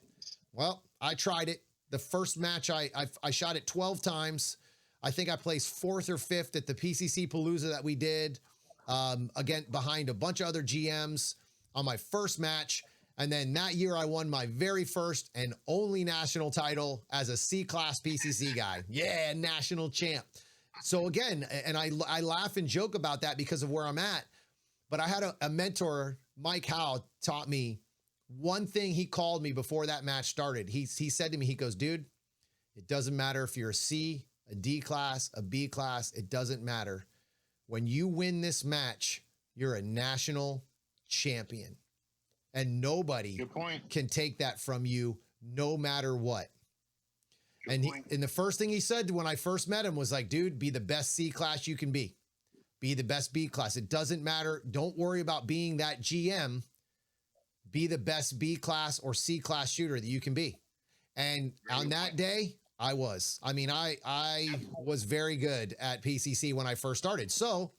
Well, I tried it. The first match, I shot it 12 times. I think I placed 4th or 5th at the PCC Palooza that we did, again, behind a bunch of other GMs on my first match. And then that year I won my very first and only national title as a C-class PCC guy. Yeah, national champ. So again, and I laugh and joke about that because of where I'm at, but I had a mentor, Mike Howe, taught me one thing. He called me before that match started. He said to me, he goes, dude, it doesn't matter if you're a C, a D class, a B class, it doesn't matter. When you win this match, you're a national champion. And nobody can take that from you no matter what. And the first thing he said when I first met him was like, dude, be the best C class you can be. Be the best B class. It doesn't matter. Don't worry about being that GM. be the best B class or C class shooter that you can be. And on that day, I was. I mean, I was very good at PCC when I first started. So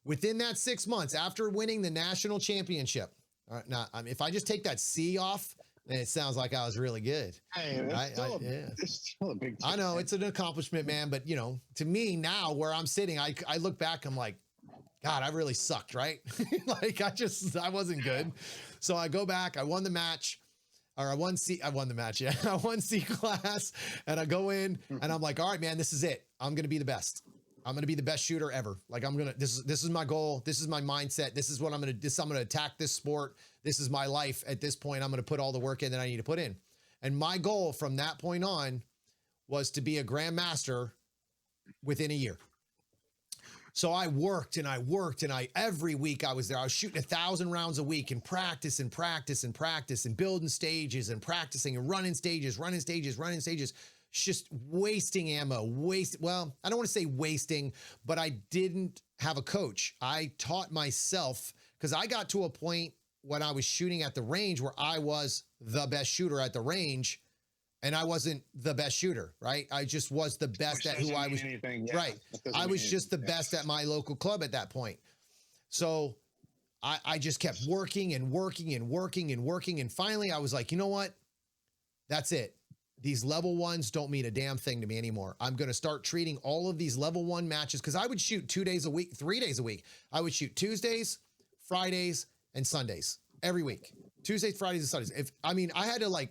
within that 6 months after winning the national championship, now, I mean, if I just take that C off, then it sounds like I was really good. Hey, it's still a big deal. I know it's an accomplishment, man. But, you know, to me now where I'm sitting, I look back, I'm like, God, I really sucked, right? Like I wasn't good. So I go back, I won the match. Or I won the match. Yeah. I won C class and I go in and I'm like, all right, man, this is it. I'm going to be the best. I'm going to be the best shooter ever. Like this is my goal. This is my mindset. This is what I'm going to attack this sport. This is my life. At this point, I'm going to put all the work in that I need to put in. And my goal from that point on was to be a grandmaster within a year. So I worked and every week I was there. I was shooting 1,000 rounds a week and practice and building stages and practicing and running stages, just wasting ammo. Well, I don't want to say wasting, but I didn't have a coach. I taught myself because I got to a point when I was shooting at the range where I was the best shooter at the range. And I wasn't the best shooter, right? I just was the best at who I was. Right. I was just the best at my local club at that point. So I just kept working. And finally I was like, you know what? That's it. These level ones don't mean a damn thing to me anymore. I'm going to start treating all of these level one matches because I would shoot 2 days a week, 3 days a week. I would shoot Tuesdays, Fridays, and Sundays every week. Tuesdays, Fridays, and Sundays. I had to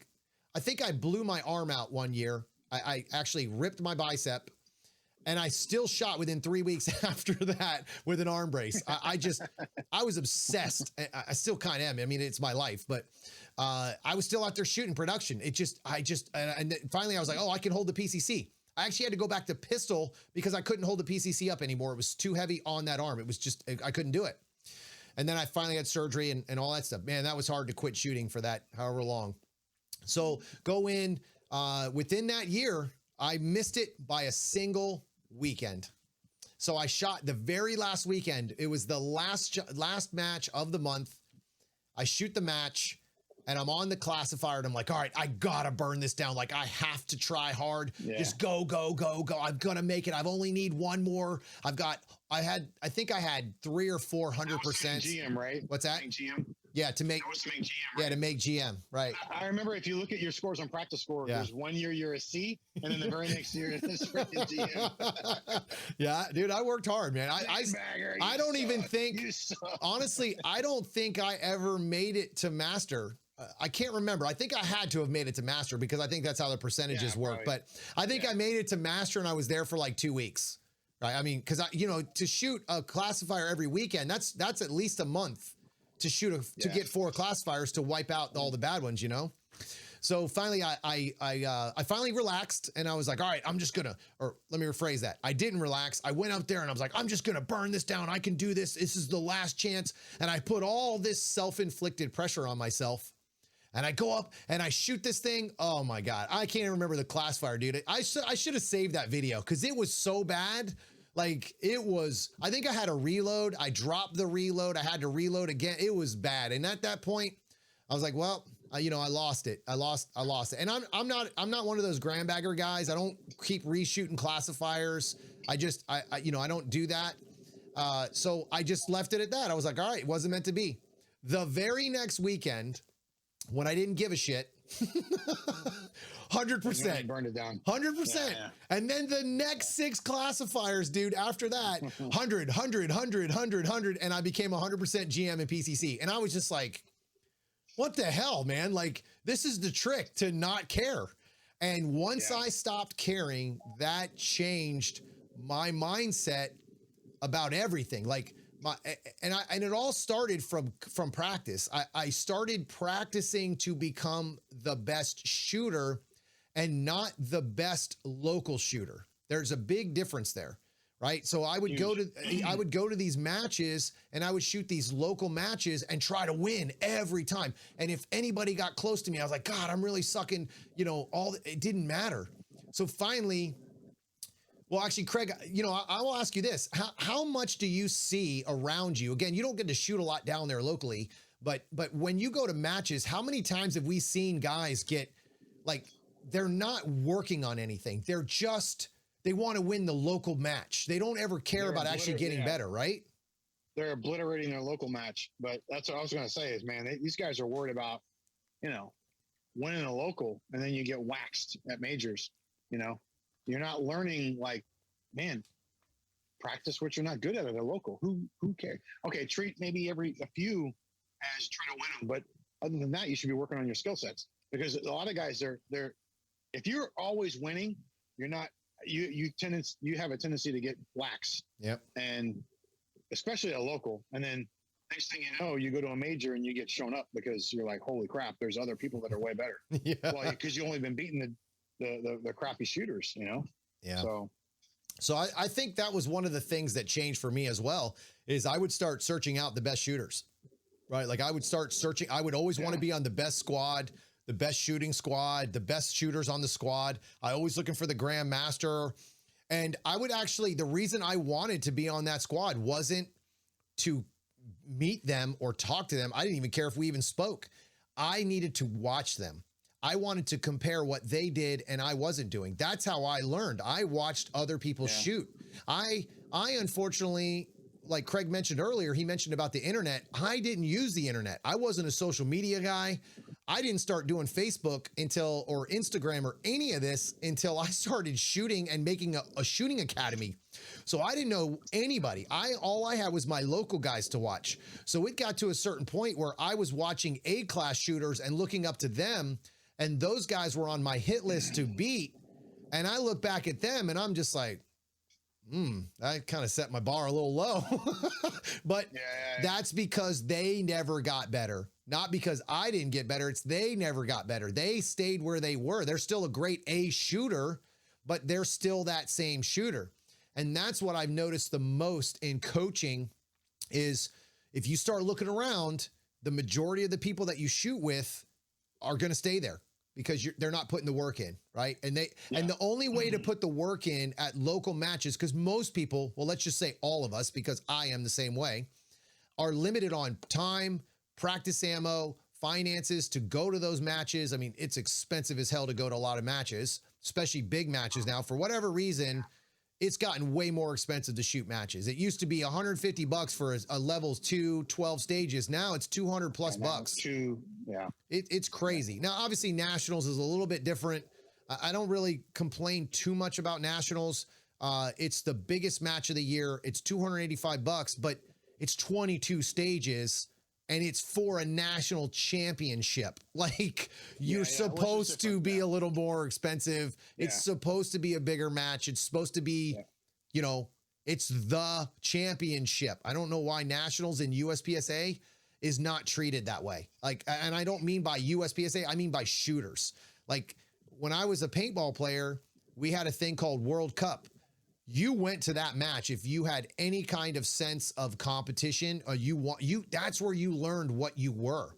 I think I blew my arm out one year. I actually ripped my bicep and I still shot within 3 weeks after that with an arm brace. I was obsessed. I still kind of am. I mean, it's my life, but I was still out there shooting production. And then finally I was like, oh, I can hold the PCC. I actually had to go back to pistol because I couldn't hold the PCC up anymore. It was too heavy on that arm. It was just, I couldn't do it. And then I finally had surgery and all that stuff. Man, that was hard to quit shooting for that however long. So go in, within that year, I missed it by a single weekend. So I shot the very last weekend. It was the last match of the month. I shoot the match and I'm on the classifier and I'm like, all right, I gotta burn this down. Like I have to try hard. Yeah. Just go. I'm gonna make it. I've only need one more. I think I had 300 or 400%. GM, right? What's that? GM. Yeah, to make GM, right? Yeah, to make GM, right. I remember if you look at your scores on practice score, there's 1 year you're a C, and then the very next year it's freaking GM. Yeah, dude, I worked hard, man. I don't even think, honestly, I don't think I ever made it to master. I can't remember. I think I had to have made it to master because I think that's how the percentages work. But I think I made it to master and I was there for like 2 weeks, right? I mean, because to shoot a classifier every weekend, that's at least a month. To shoot to get 4 classifiers to wipe out all the bad ones, So finally, I finally relaxed and I was like, all right, I'm just gonna, or let me rephrase that. I didn't relax. I went out there and I was like, I'm just gonna burn this down. I can do this. This is the last chance. And I put all this self-inflicted pressure on myself. And I go up and I shoot this thing. Oh my God, I can't even remember the classifier, dude. I should have saved that video because it was so bad. Like it was, I think I had a reload. I dropped the reload. I had to reload again. It was bad. And at that point I was like, well, I lost it. I lost it. And I'm not one of those grandbagger guys. I don't keep reshooting classifiers. I don't do that. So I just left it at that. I was like, all right, it wasn't meant to be. The very next weekend when I didn't give a shit, 100%. Burned it down. 100%. Yeah. And then the next 6 classifiers, dude, after that, 100. And I became 100% GM and PCC. And I was just like, what the hell, man? Like, this is the trick to not care. And once I stopped caring, that changed my mindset about everything. Like, and it all started from practice. I started practicing to become the best shooter and not the best local shooter. There's a big difference there, right? So I would go to these matches and I would shoot these local matches and try to win every time. And if anybody got close to me, I was like, God, I'm really sucking, it didn't matter. So finally, well, actually, Craig, I will ask you this. How much do you see around you? Again, you don't get to shoot a lot down there locally, But when you go to matches, how many times have we seen guys get like, they're not working on anything. They want to win the local match. They don't ever care about actually getting better, right? They're obliterating their local match. But that's what I was going to say is, man, these guys are worried about, winning a local, and then you get waxed at majors. You're not learning, like, man, practice what you're not good at a local. Who cares? Okay, treat maybe a few as trying to win them, but other than that, you should be working on your skill sets, because a lot of guys, they're if you're always winning, you're not you have a tendency to get lax. Yep. And especially a local, and then next thing you know, you go to a major and you get shown up because you're like, holy crap, there's other people that are way better. Yeah. Well, because you only been beating the crappy shooters, Yeah. So I think that was one of the things that changed for me as well, is I would start searching out the best shooters, right? Like I would start searching. I would always want to be on the best squad, the best shooting squad, the best shooters on the squad. I always looking for the grandmaster. And I would actually, the reason I wanted to be on that squad wasn't to meet them or talk to them. I didn't even care if we even spoke. I needed to watch them. I wanted to compare what they did and I wasn't doing. That's how I learned. I watched other people shoot. I unfortunately, like Craig mentioned earlier, he mentioned about the internet. I didn't use the internet. I wasn't a social media guy. I didn't start doing Facebook or Instagram or any of this until I started shooting and making a shooting academy. So I didn't know anybody. All I had was my local guys to watch. So it got to a certain point where I was watching A-class shooters and looking up to them, and those guys were on my hit list to beat. And I look back at them and I'm just like, I kind of set my bar a little low. But that's because they never got better. Not because I didn't get better. It's they never got better. They stayed where they were. They're still a great A shooter, but they're still that same shooter. And that's what I've noticed the most in coaching is if you start looking around, the majority of the people that you shoot with are going to stay there because they're not putting the work in, right? And and the only way to put the work in at local matches, because most people, well, let's just say all of us, because I am the same way, are limited on time, practice ammo, finances to go to those matches. I mean, it's expensive as hell to go to a lot of matches, especially big matches now. For whatever reason, it's gotten way more expensive to shoot matches. It used to be $150 for a levels 2, 12 stages. Now it's $200 plus bucks. It's crazy. Now, obviously nationals is a little bit different. I don't really complain too much about nationals. It's the biggest match of the year. It's $285, but it's 22 stages and it's for a national championship. Like you're supposed to be a little more expensive. It's supposed to be a bigger match. It's supposed to be, it's the championship. I don't know why nationals in USPSA is not treated that way. Like, and I don't mean by USPSA, I mean by shooters. Like when I was a paintball player, we had a thing called World Cup. You went to that match if you had any kind of sense of competition, or that's where you learned what you were.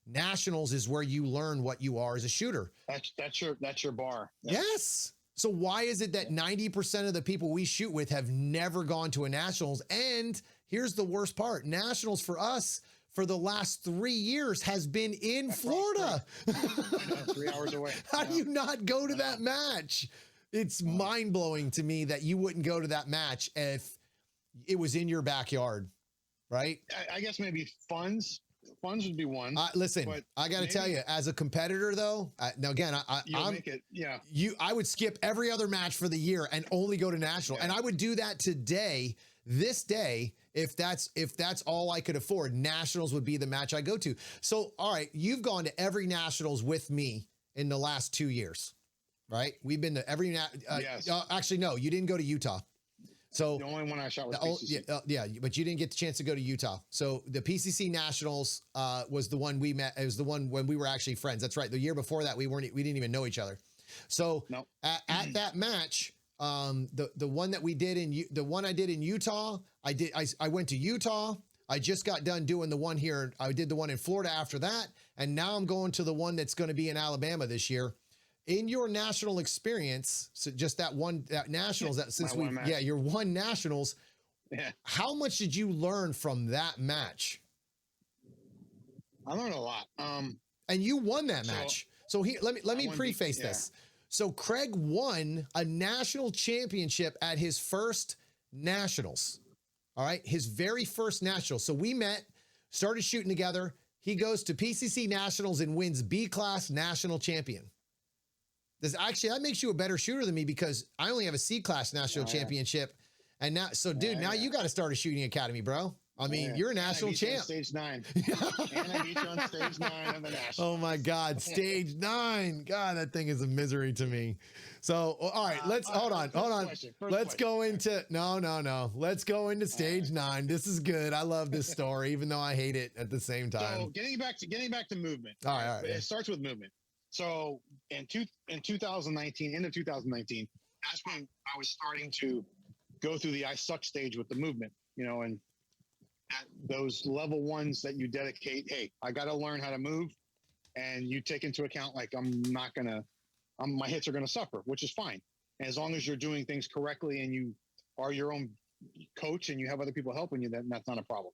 Nationals is where you learn what you are as a shooter. That's your bar. Yes. So why is it that 90% of the people we shoot with have never gone to a nationals? And here's the worst part. Nationals for us for the last 3 years has been in Florida. 3 hours away. How do you not go to that match? It's mind-blowing to me that you wouldn't go to that match if it was in your backyard, right? I guess maybe funds would be one. Listen, I got to tell you, as a competitor, though, now again, I would skip every other match for the year and only go to national, and I would do that this day, if that's all I could afford. Nationals would be the match I go to. So, all right, you've gone to every nationals with me in the last 2 years. Right? We've been to every, yes. Actually, no, you didn't go to Utah. So the only one I shot was PCC. But you didn't get the chance to go to Utah. So the PCC Nationals was the one we met. It was the one when we were actually friends. That's right. The year before that, we didn't even know each other. So at that match, the one that we did the one I did in Utah, I went to Utah. I just got done doing the one here. I did the one in Florida after that. And now I'm going to the one that's going to be in Alabama this year. In your national experience, so just that nationals, your one nationals, how much did you learn from that match? I learned a lot. And you won that match. So here, let me preface this. So Craig won a national championship at his first nationals. All right, his very first nationals. So we met, started shooting together. He goes to PCC nationals and wins B class national champion. That makes you a better shooter than me because I only have a C class national championship. And now, so dude, now you got to start a shooting academy, bro. I mean, you're a national champ. Stage 9. And I beat you on stage 9 of the national. Oh my God, stage 9. God, that thing is a misery to me. So, all right, hold on. Let's go into Let's go into stage 9. This is good. I love this story, even though I hate it at the same time. So, getting back to movement. All right. It starts with movement. So, in 2019, end of 2019, that's when I was starting to go through the I suck stage with the movement, and at those level ones that you dedicate, hey, I got to learn how to move, and you take into account, like, my hits are going to suffer, which is fine. And as long as you're doing things correctly and you are your own coach and you have other people helping you, then that's not a problem.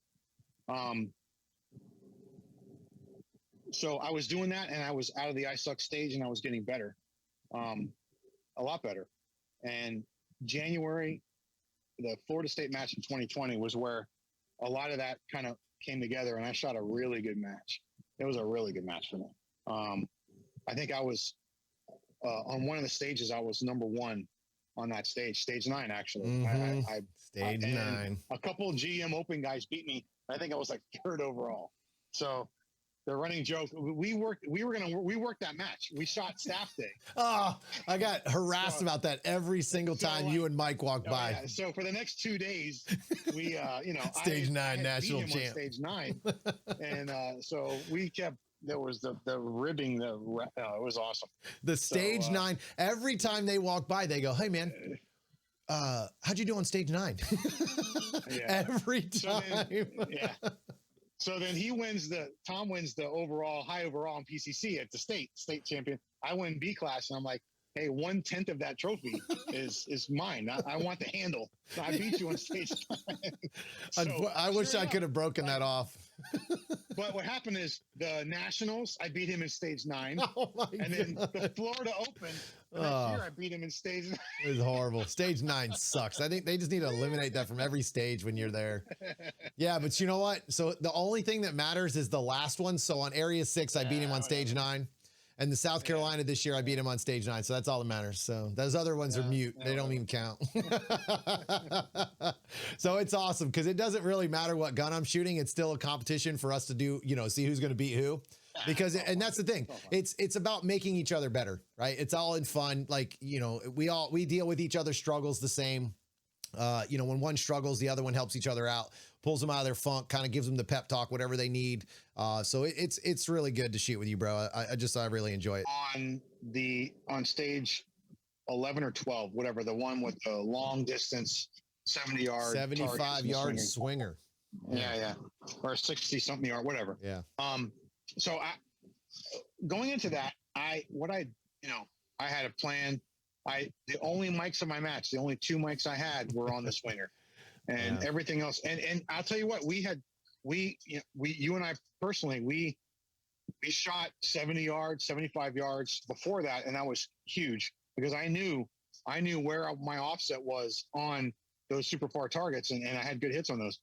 So I was doing that, and I was out of the I suck stage, and I was getting better, a lot better. And January, the Florida State match in 2020 was where a lot of that kind of came together, and I shot a really good match. It was a really good match for me. I think I was on one of the stages, I was number 1 on that stage 9, actually. Mm-hmm. Stage 9. A couple of GM Open guys beat me. I think I was like 3rd overall. So the running joke, we worked that match. We shot staff day. Oh, I got harassed about that every single time you and Mike walked by. Yeah. So for the next 2 days, we, stage 9 national champ. Stage 9, and so we kept. There was the ribbing. It was awesome. The stage 9. Every time they walk by, they go, "Hey man, how'd you do on stage 9?" Every time. So then Tom wins the high overall in PCC at the state champion. I win B class, and I'm like, hey, 1/10 of that trophy is mine. I want the handle. So I beat you on stage 9. I wish I could have broken that off. But what happened is the nationals, I beat him in stage 9. Oh my and then the Florida Open, next year I beat him in stage 9. It was horrible. Stage 9 sucks. I think they just need to eliminate that from every stage when you're there. Yeah, but you know what? So the only thing that matters is the last one. So on Area 6, I beat him on stage 9. And the South Carolina this year, I beat him on stage 9. So that's all that matters. So those other ones are mute. They don't even count. So it's awesome because it doesn't really matter what gun I'm shooting. It's still a competition for us to do, see who's going to beat who. And that's the thing. It's about making each other better, right? It's all in fun. Like, we deal with each other's struggles the same. When one struggles, the other one helps each other out, pulls them out of their funk, kind of gives them the pep talk, whatever they need. So it's really good to shoot with you, bro. I really enjoy it. On stage 11 or 12, whatever, the one with the long distance, 75 yard swinger. Yeah. Or 60 something yard, whatever. Yeah. So going into that, I had a plan. The only mics in my match, the only 2 mics I had were on the swinger, and everything else. And I'll tell you what, you and I personally, we shot 70 yards, 75 yards before that. And that was huge because I knew where my offset was on those super far targets. And I had good hits on those.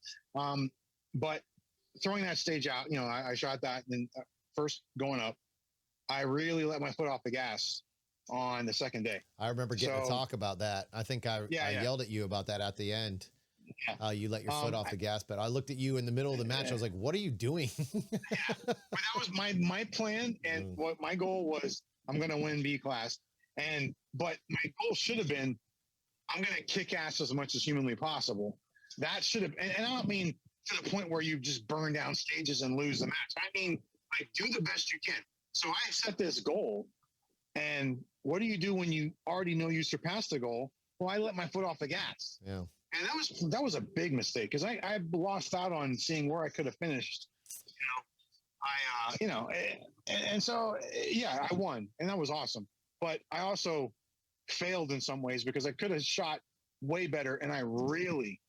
But throwing that stage out, I shot that. And then first going up, I really let my foot off the gas on the second day. I remember getting to talk about that. I think I yelled at you about that at the end. You let your foot off the gas, but I looked at you in the middle of the match. I was like, what are you doing? But that was my plan. And what my goal was, I'm going to win B class. But my goal should have been, I'm going to kick ass as much as humanly possible. That should have, and I don't mean to the point where you just burn down stages and lose the match. I mean, like, do the best you can. So I set this goal. And what do you do when you already know you surpassed the goal? Well, I let my foot off the gas. Yeah. And that was a big mistake because I lost out on seeing where I could have finished. So I won, and that was awesome. But I also failed in some ways because I could have shot way better, and I really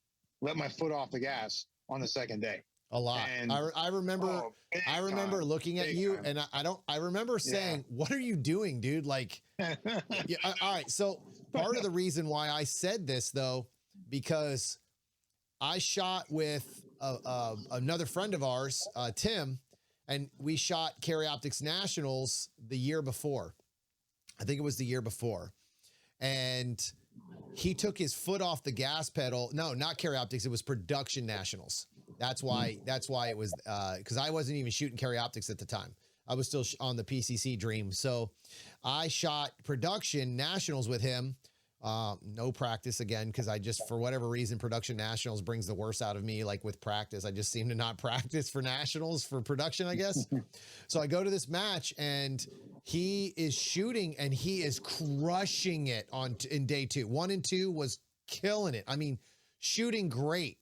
let my foot off the gas on the second day. A lot. And I remember big I remember time, looking at big you time. and I remember saying, "What are you doing, dude?" Like, yeah, all right. So part of the reason why I said this though, because I shot with another friend of ours, Tim, and we shot Carry Optics Nationals the year before. I think it was the year before. And he took his foot off the gas pedal. No, not Carry Optics. It was Production Nationals. That's why it was, because I wasn't even shooting Carry Optics at the time. I was still on the PCC dream. So I shot Production Nationals with him. No practice again, because I just, for whatever reason, Production Nationals brings the worst out of me. Like with practice, I just seem to not practice for nationals for production, I guess. So I go to this match and he is shooting and he is crushing it in day 2. 1 and 2 was killing it. I mean, shooting great.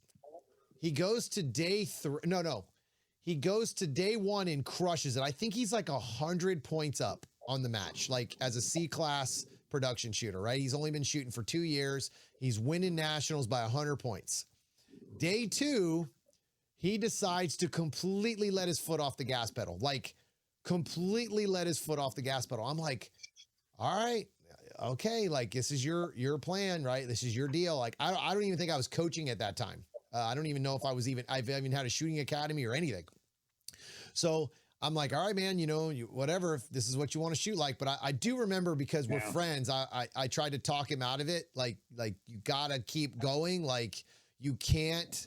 He goes to day 3. No. He goes to day 1 and crushes it. I think he's like 100 points up on the match, like as a C-class production shooter, right? He's only been shooting for 2 years. He's winning nationals by 100 points. Day 2, he decides to completely let his foot off the gas pedal, like completely let his foot off the gas pedal. I'm like, all right, okay, like this is your plan, right? This is your deal. Like I don't even think I was coaching at that time. I don't even know if I've even had a shooting academy or anything. So I'm like, all right, man, whatever, if this is what you want to shoot like. But I do remember, because we're friends, I tried to talk him out of it. Like you gotta keep going. Like you cannot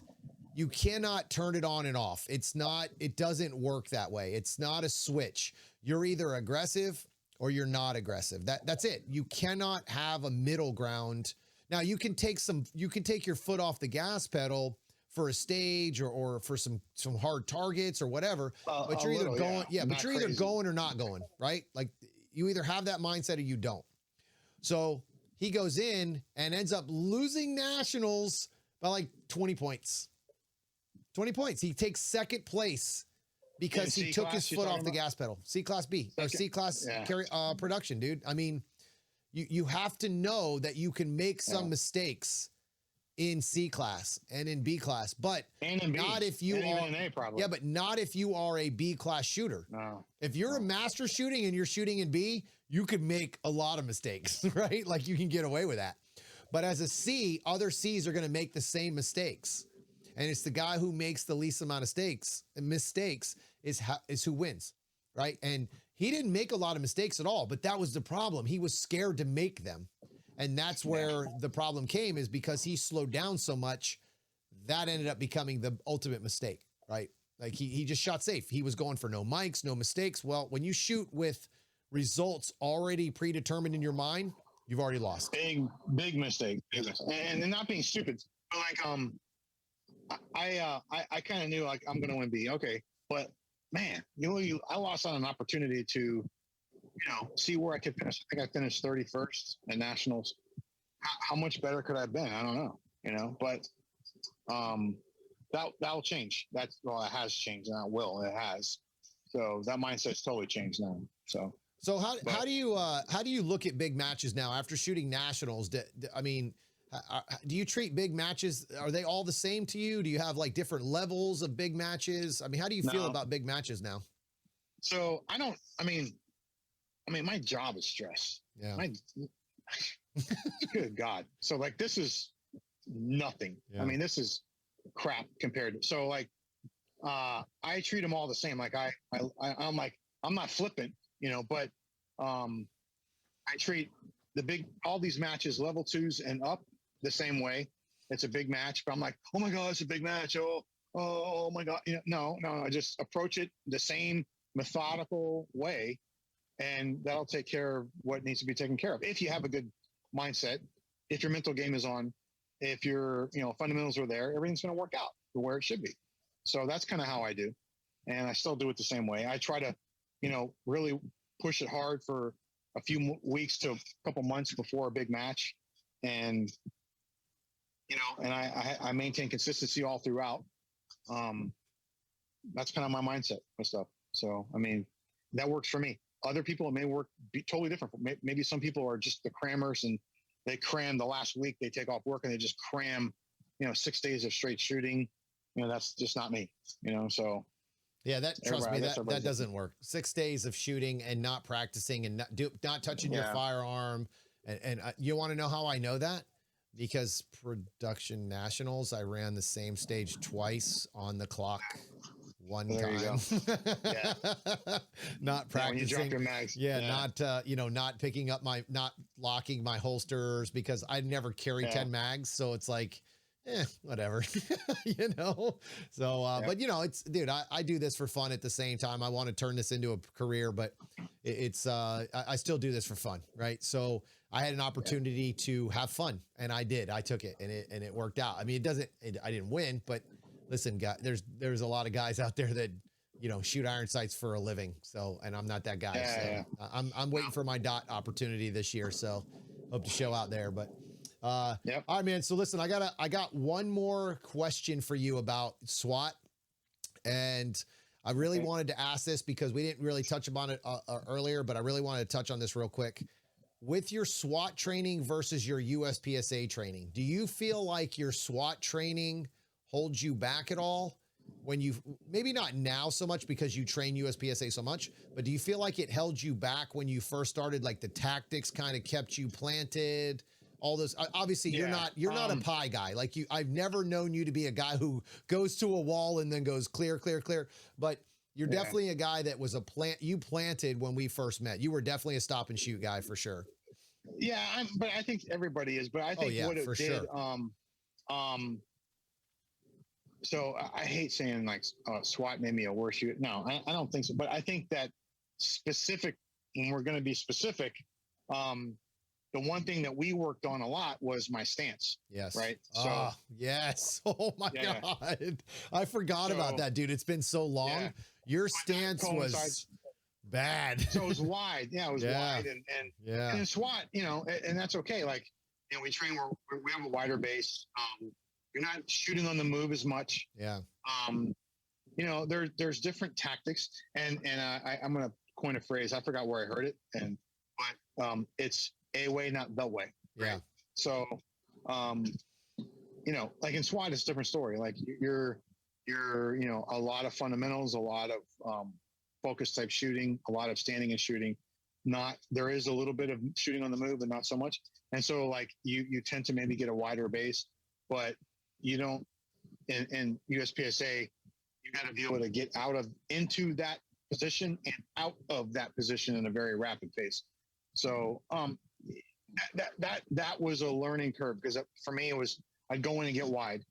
turn it on and off. It doesn't work that way. It's not a switch. You're either aggressive or you're not aggressive. That's it. You cannot have a middle ground. Now you can take your foot off the gas pedal for a stage or for some hard targets or whatever, but you're either going, but you're either going or not going, right? Like you either have that mindset or you don't. So he goes in and ends up losing nationals by like 20 points. 20 points. He takes second place because he took his foot off the gas pedal. C-class B or C-class carry production, dude. I mean, you have to know that you can make some mistakes in C class and in B class, but not if you are in A, probably. Yeah, but not if you are a B class shooter. No. If you're a master shooting and you're shooting in B, you could make a lot of mistakes, right? Like you can get away with that. But as a C, other C's are going to make the same mistakes. And it's the guy who makes the least amount of mistakes is who wins, right? And he didn't make a lot of mistakes at all, but that was the problem. He was scared to make them. And that's where the problem came, is because he slowed down so much, that ended up becoming the ultimate mistake, right? Like he just shot safe. He was going for no mics, no mistakes. Well, when you shoot with results already predetermined in your mind, you've already lost. Big mistake. And not being stupid, but like, I kind of knew like I'm going to win B. Okay. But man, I lost on an opportunity to, see where I could finish. I think I finished 31st at nationals. How much better could I have been? I don't know, but that'll change. It has changed now. It has. So that mindset's totally changed now. So how do you look at big matches now after shooting nationals? Do you treat big matches? Are they all the same to you? Do you have like different levels of big matches? I mean, how do you feel about big matches now? So my job is stress. Yeah. Good God. So like, this is nothing. Yeah. I mean, this is crap compared to, so like, I treat them all the same. Like I'm like, I'm not flippant, but, I treat all these matches, level 2s and up, the same way. It's a big match, but I'm like, oh my God, it's a big match. Oh my God. No, I just approach it the same methodical way, and that'll take care of what needs to be taken care of. If you have a good mindset, if your mental game is on, if your, fundamentals are there, everything's going to work out to where it should be. So that's kind of how I do. And I still do it the same way. I try to, really push it hard for a few weeks to a couple months before a big match. And, and I maintain consistency all throughout. That's kind of my mindset and stuff. So, that works for me. Other people, it may be totally different. Maybe some people are just the crammers, and they cram the last week. They take off work and they just cram, 6 days of straight shooting. that's just not me, so Yeah, trust me, that everybody's doesn't work. 6 days of shooting and not practicing and not touching your firearm. And you want to know how I know that? Because production nationals, I ran the same stage twice on the clock one time. Yeah. Not practicing. When you drop your mags. Not not picking up not locking my holsters because I never carry 10 mags. So it's like, whatever, So, but it's, dude, I do this for fun at the same time. I want to turn this into a career, but it's, I still do this for fun. Right. So I had an opportunity to have fun and I did, I took it and it worked out. I mean, I didn't win, but listen, guys, there's a lot of guys out there that, shoot iron sights for a living. So, and I'm not that guy. I'm waiting for my dot opportunity this year. So hope to show out there, but all right, man. So listen, I got one more question for you about SWAT. And I really wanted to ask this because we didn't really touch upon it earlier, but I really wanted to touch on this real quick. With your SWAT training versus your USPSA training, do you feel like your SWAT training holds you back at all when maybe not now so much because you train USPSA so much, but do you feel like it held you back when you first started? Like the tactics kind of kept you planted? All those, obviously you're not a pie guy. Like I've never known you to be a guy who goes to a wall and then goes clear, clear, clear. But you're definitely a guy that was you planted when we first met. You were definitely a stop and shoot guy for sure. Yeah. But I think everybody is, but I think what it did, sure. So I hate saying like SWAT made me a worse shooter. No, I don't think so. But I think that when we're going to be specific, the one thing that we worked on a lot was my stance. Yes. Right. So yes. Oh my God. I forgot about that, dude. It's been so long. Yeah. Your stance was bad. So it was wide. Yeah. It was wide and SWAT, and that's okay. Like, we train we have a wider base. You're not shooting on the move as much. Yeah. There's different tactics and I'm going to coin a phrase. I forgot where I heard it. But it's a way, not the way. Right? Yeah. So, like in SWAT, it's a different story. Like you're a lot of fundamentals, a lot of focus type shooting, a lot of standing and shooting. There is a little bit of shooting on the move, but not so much. And so like you tend to maybe get a wider base, but you don't, in USPSA, you got to be able to get into that position and out of that position in a very rapid pace. So, that was a learning curve because for me, it was, I'd go in and get wide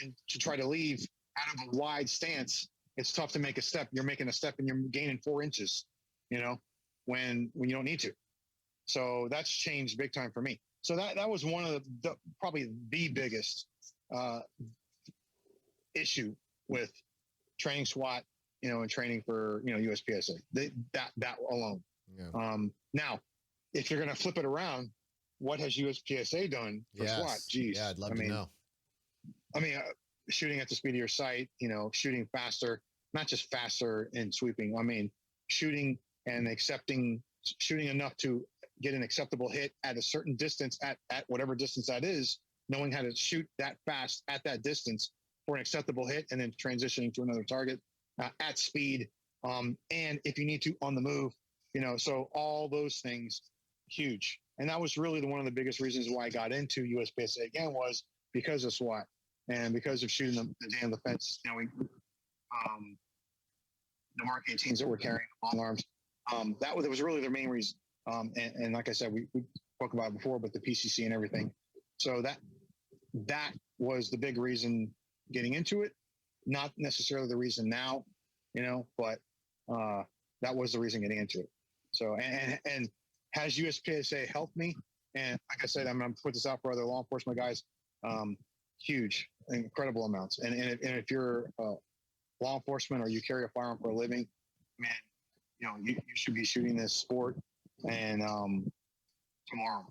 and to try to leave out of a wide stance. It's tough to make a step. You're making a step and you're gaining 4 inches, when you don't need to. So that's changed big time for me. So that was one of the probably the biggest issue with training SWAT, and training for, USPSA, that alone. Yeah. Now, if you're going to flip it around, what has USPSA done for SWAT? Geez. Yeah, I'd love to know. Shooting at the speed of your sight, shooting faster, not just faster in sweeping. Shooting and shooting enough to get an acceptable hit at a certain distance at whatever distance that is, knowing how to shoot that fast at that distance for an acceptable hit and then transitioning to another target at speed. And if you need to on the move, so all those things, huge. And that was really one of the biggest reasons why I got into USPSA again, was because of SWAT and because of shooting the day on the fence. The Mark 18s that were carrying long arms. That was really their main reason. And like I said, we spoke about it before, but the PCC and everything. So that was the big reason getting into it. Not necessarily the reason now, but that was the reason getting into it. So, and has USPSA helped me? And like I said, I'm going to put this out for other law enforcement guys. Huge, incredible amounts. And if you're law enforcement or you carry a firearm for a living, man, you should be shooting this sport and tomorrow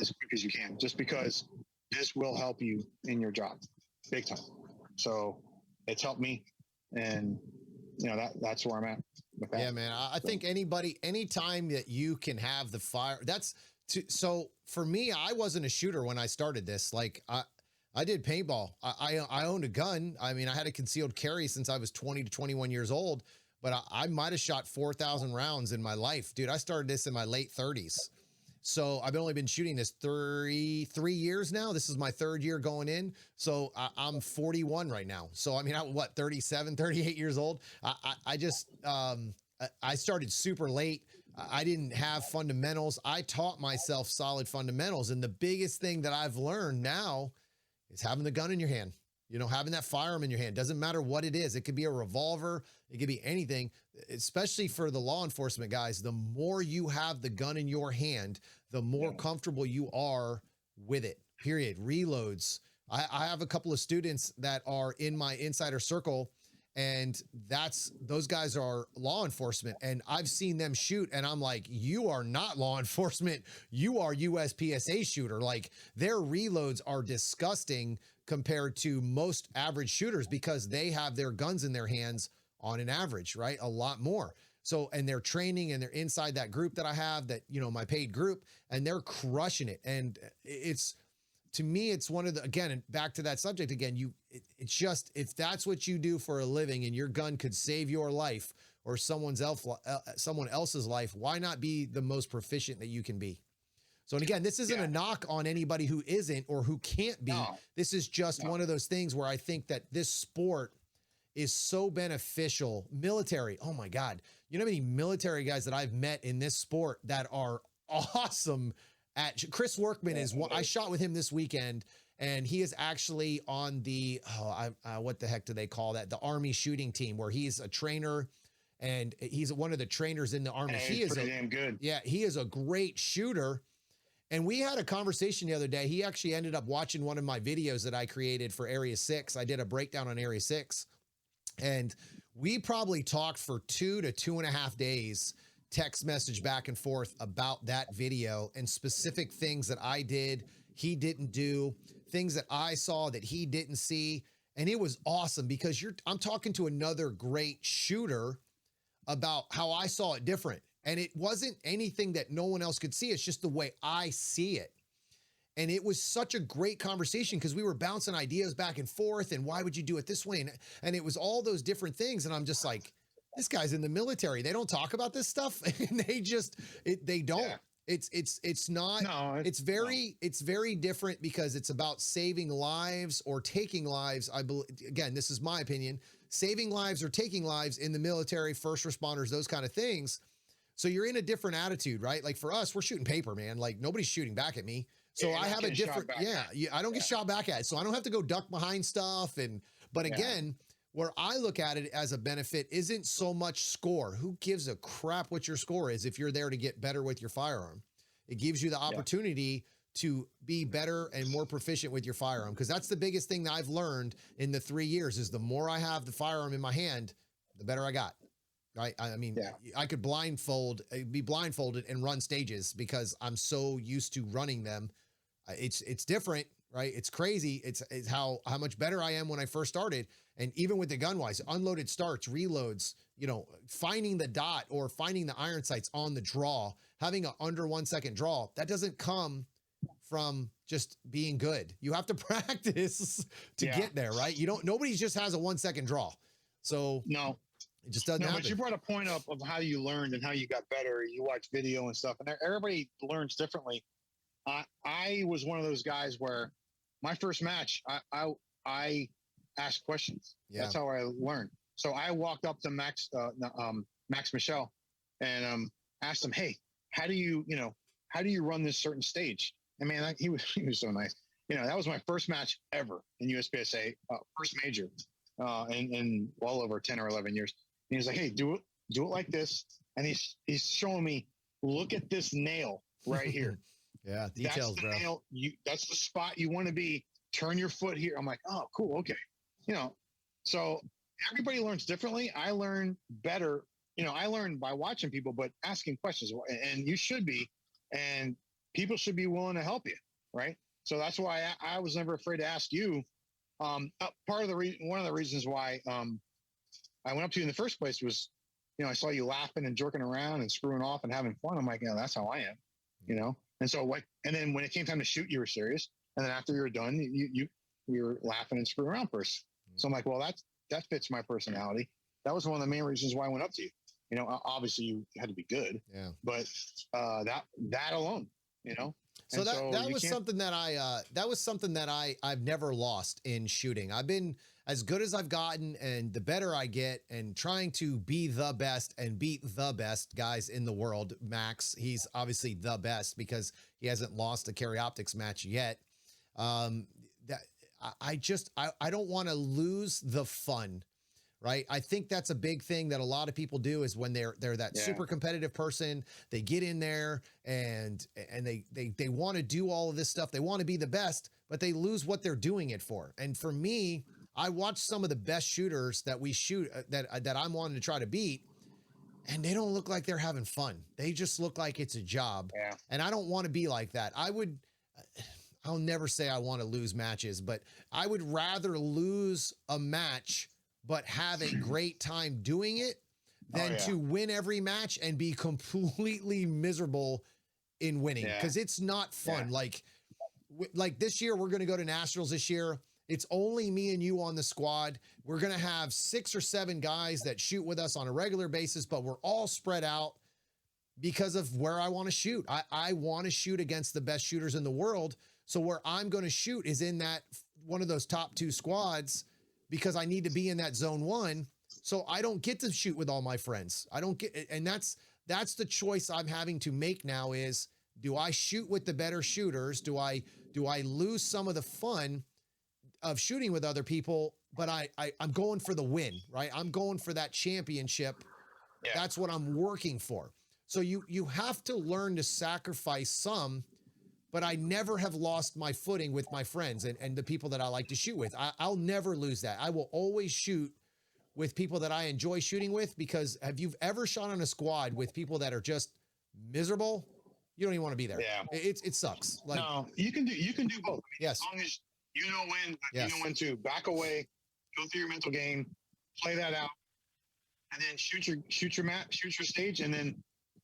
as quick as you can, just because this will help you in your job big time. So it's helped me, and that's where I'm at with that. Yeah, man. I think anytime that you can have the fire, so for me, I wasn't a shooter when I started this. Like I did paintball. I owned a gun. I mean, I had a concealed carry since I was 20 to 21 years old, but I might have shot 4,000 rounds in my life. Dude, I started this in my late 30s. So I've only been shooting this 33 years now. This is my third year going in. So I'm 41 right now. So I mean, 37, 38 years old. I started super late. I didn't have fundamentals. I taught myself solid fundamentals. And the biggest thing that I've learned now is having the gun in your hand, having that firearm in your hand. Doesn't matter what it is. It could be a revolver. It could be anything, especially for the law enforcement guys. The more you have the gun in your hand, the more comfortable you are with it, period. Reloads. I have a couple of students that are in my insider circle, and those guys are law enforcement, and I've seen them shoot, and I'm like, you are not law enforcement. You are USPSA shooter. Like, their reloads are disgusting compared to most average shooters because they have their guns in their hands on an average, right? A lot more. So, and they're training and they're inside that group that I have, that, my paid group, and they're crushing it. And to me, it's one of the, again, and back to that subject again, it's just, if that's what you do for a living and your gun could save your life or someone else's life, why not be the most proficient that you can be? So, and again, this isn't a knock on anybody who isn't or who can't be. No. This is just one of those things where I think that this sport is so beneficial. Military, oh my God. You know how many military guys that I've met in this sport that are awesome at. Chris Workman is one. I shot with him this weekend, and he is actually on the, what the heck do they call that? The Army shooting team, where he's a trainer, and he's one of the trainers in the Army. He is pretty damn good. Yeah, he is a great shooter. And we had a conversation the other day. He actually ended up watching one of my videos that I created for Area 6. I did a breakdown on Area 6. And we probably talked for 2 to 2.5 days, text message back and forth about that video and specific things that I did, he didn't do, things that I saw that he didn't see. And it was awesome because I'm talking to another great shooter about how I saw it different. And it wasn't anything that no one else could see. It's just the way I see it. And it was such a great conversation because we were bouncing ideas back and forth. And why would you do it this way? And it was all those different things. And I'm just like, this guy's in the military. They don't talk about this stuff. And they don't. Yeah. It's not. No, it's very different because it's about saving lives or taking lives. I believe, again, this is my opinion, saving lives or taking lives in the military, first responders, those kind of things. So you're in a different attitude, right? Like for us, we're shooting paper, man. Like nobody's shooting back at me. So I have a different, I don't get shot back at. So I don't have to go duck behind stuff. But again, where I look at it as a benefit isn't so much score. Who gives a crap what your score is if you're there to get better with your firearm? It gives you the opportunity to be better and more proficient with your firearm. Because that's the biggest thing that I've learned in the 3 years is the more I have the firearm in my hand, the better I got. Right. I mean, I could be blindfolded and run stages because I'm so used to running them. It's different, right? It's crazy. It's how much better I am when I first started. And even with the gun wise, unloaded starts, reloads, finding the dot or finding the iron sights on the draw, having an under 1 second draw, that doesnesn't come from just being good. You have to practice to get there, right? Nobody just has a 1 second draw. So no. It just doesn't happen. But you brought a point up of how you learned and how you got better. You watch video and stuff, and everybody learns differently. I was one of those guys where my first match, I asked questions. Yeah. That's how I learned. So I walked up to Max Michel and asked him, "Hey, how do you run this certain stage?" And man, he was so nice. That was my first match ever in USPSA, first major, in well over 10 or 11 years. And he's like, "Hey, do it like this." And he's showing me, look at this nail right here. Yeah, details, that's the nail. That's the spot you want to be. Turn your foot here. I'm like, oh, cool, okay. So everybody learns differently. I learn better. I learn by watching people, but asking questions, and you should be, and people should be willing to help you, right? So that's why I was never afraid to ask you. One of the reasons why I went up to you in the first place was, I saw you laughing and jerking around and screwing off and having fun. I'm like, that's how I am, And so and then when it came time to shoot, you were serious. And then after you were done, we were laughing and screwing around first. So I'm like, well, that fits my personality. That was one of the main reasons why I went up to you. You know, obviously you had to be good, but that alone, you know. So that was something that I've never lost in shooting. I've been as good as I've gotten, and the better I get, and trying to be the best and beat the best guys in the world. Max, he's obviously the best because he hasn't lost a carry optics match yet. That I don't want to lose the fun. Right. I think that's a big thing that a lot of people do is when they're that super competitive person, they get in there and they want to do all of this stuff. They want to be the best, but they lose what they're doing it for. And for me, I watch some of the best shooters that we shoot that I'm wanting to try to beat, and they don't look like they're having fun. They just look like it's a job. Yeah. And I don't want to be like that. I'll never say I want to lose matches, but I would rather lose a match but have a great time doing it than to win every match and be completely miserable in winning. Cause it's not fun. Like this year, we're going to go to nationals this year. It's only me and you on the squad. We're going to have 6 or 7 guys that shoot with us on a regular basis, but we're all spread out because of where I want to shoot. I want to shoot against the best shooters in the world. So where I'm going to shoot is in that one of those top 2 squads, because I need to be in that zone 1. So I don't get to shoot with all my friends. I don't get, and that's the choice I'm having to make now is, do I shoot with the better shooters? Do I lose some of the fun of shooting with other people? But I'm going for the win, right? I'm going for that championship. Yeah. That's what I'm working for. So you have to learn to sacrifice some. But I never have lost my footing with my friends and the people that I like to shoot with. I'll never lose that. I will always shoot with people that I enjoy shooting with, because have you ever shot on a squad with people that are just miserable? You don't even want to be there. Yeah. It sucks. Like, no, you can do both. Yes. As long as you know when, you know when to back away, go through your mental game, play that out, and then shoot your map, shoot your stage, and then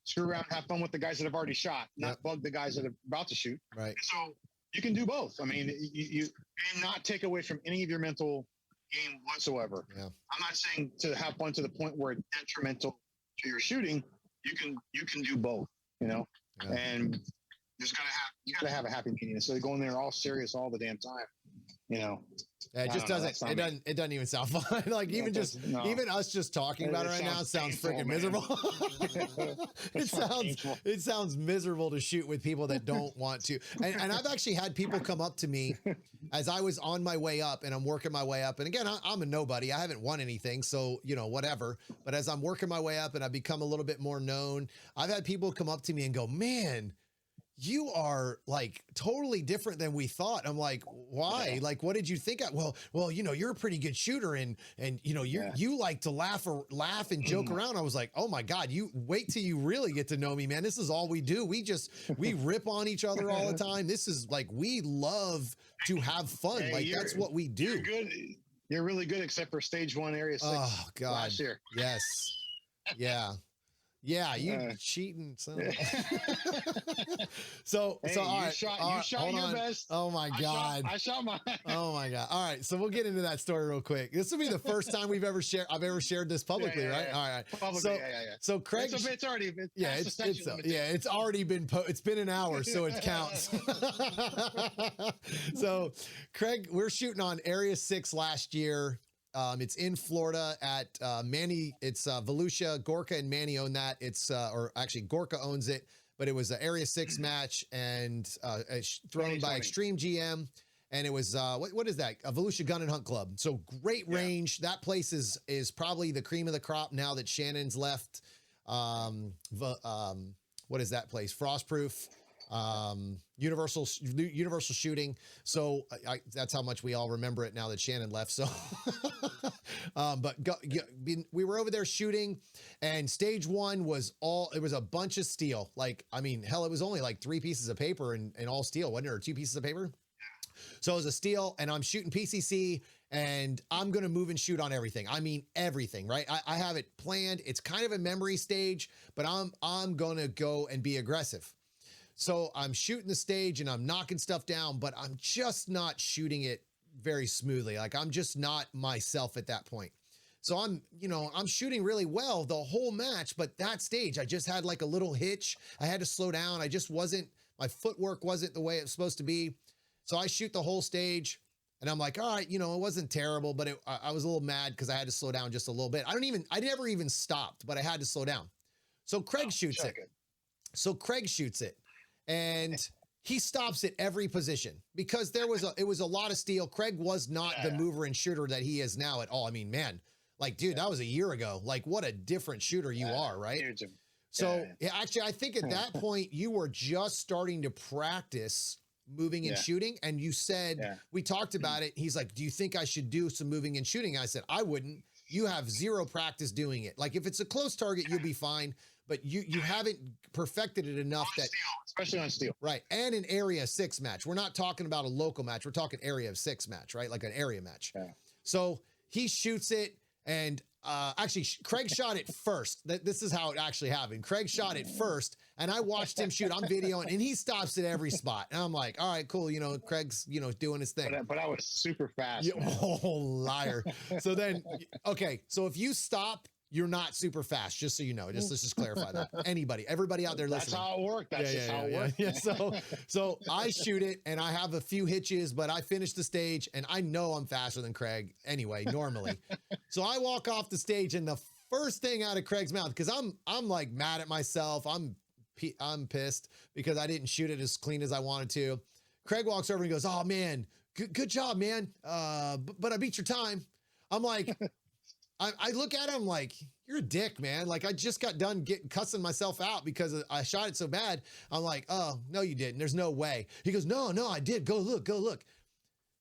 screw around, have fun with the guys that have already shot, not bug the guys that are about to shoot. Right. So you can do both. I mean, you and not take away from any of your mental game whatsoever. Yeah. I'm not saying to have fun to the point where it's detrimental to your shooting. You can do both, you know, and you gotta have a happy medium. So they go in there all serious all the damn time, you know. Yeah, it just doesn't. It doesn't even sound fun. Like even us just talking about it right now sounds freaking miserable. It sounds miserable to shoot with people that don't want to. And I've actually had people come up to me as I was on my way up, and I'm working my way up. And again, I'm a nobody. I haven't won anything, so you know, whatever. But as I'm working my way up and I've become a little bit more known, I've had people come up to me and go, "Man, you are like totally different than we thought." I'm like, why? Yeah. Like, what did you think? Well, you know, you're a pretty good shooter, and you know, you like to laugh and joke around. I was like, oh my God, you wait till you really get to know me, man. This is all we do. We rip on each other all the time. This is like, we love to have fun. Hey, like that's what we do. You're good. You're really good, except for stage 1, area 6. Oh God. Last year. Yes. Yeah. Yeah, you cheating son. So hey, all right, you shot your best. Oh my God, I shot mine. Oh my God. All right, so we'll get into that story real quick. This will be the first time I've ever shared this publicly, right? Yeah. All right. Publicly, So Craig, it's already been. It's already been. It's been an hour, so it counts. So Craig, we're shooting on Area 6 last year. It's in Florida at Manny. It's Volusia, Gorka, and Manny own that. It's or actually Gorka owns it, but it was an Area 6 match and thrown by Extreme GM, and it was what is that? A Volusia Gun and Hunt Club. So great range. That place is probably the cream of the crop now that Shannon's left. What is that place? Frostproof. Universal shooting. So that's how much we all remember it now that Shannon left. So, we were over there shooting, and stage 1 was it was a bunch of steel. Like, I mean, hell, it was only like 3 pieces of paper and all steel, wasn't it? Or 2 pieces of paper. So it was a steel, and I'm shooting PCC, and I'm going to move and shoot on everything. I mean, everything, right? I have it planned. It's kind of a memory stage, but I'm going to go and be aggressive. So I'm shooting the stage and I'm knocking stuff down, but I'm just not shooting it very smoothly. Like I'm just not myself at that point. So I'm shooting really well the whole match, but that stage, I just had like a little hitch. I had to slow down. My footwork wasn't the way it was supposed to be. So I shoot the whole stage and I'm like, all right, it wasn't terrible, but I was a little mad because I had to slow down just a little bit. I never even stopped, but I had to slow down. So Craig shoots it. So Craig shoots it and he stops at every position because it was a lot of steel. Craig was not the mover and shooter that he is now at all. I mean, man, like, dude, that was a year ago. Like, what a different shooter you are, right? So actually, I think at that point you were just starting to practice moving and shooting. And you said, we talked about it. He's like, do you think I should do some moving and shooting? I said, I wouldn't. You have zero practice doing it. Like if it's a close target, you'll be fine. But you haven't perfected it enough that steel, especially on steel. Right. And an area 6 match. We're not talking about a local match. We're talking area of 6 match, right? Like an area match. Yeah. So he shoots it. And actually, Craig shot it first. This is how it actually happened. Craig shot it first, and I watched him shoot. I'm videoing, and he stops at every spot. And I'm like, all right, cool. Craig's, doing his thing. But I was super fast. Oh, liar. So then, okay. So if you stop, you're not super fast, just so you know. Let's just clarify that. Everybody out there listening. That's how it worked. That's just how it worked. Yeah. So I shoot it, and I have a few hitches, but I finish the stage, and I know I'm faster than Craig anyway, normally. So I walk off the stage, and the first thing out of Craig's mouth, because I'm like mad at myself. I'm pissed because I didn't shoot it as clean as I wanted to. Craig walks over and goes, "Oh man, good job, man. But I beat your time." I'm like. I look at him like, you're a dick, man. Like I just got done cussing myself out because I shot it so bad. I'm like, oh, no, you didn't. There's no way. He goes, no, I did. Go look.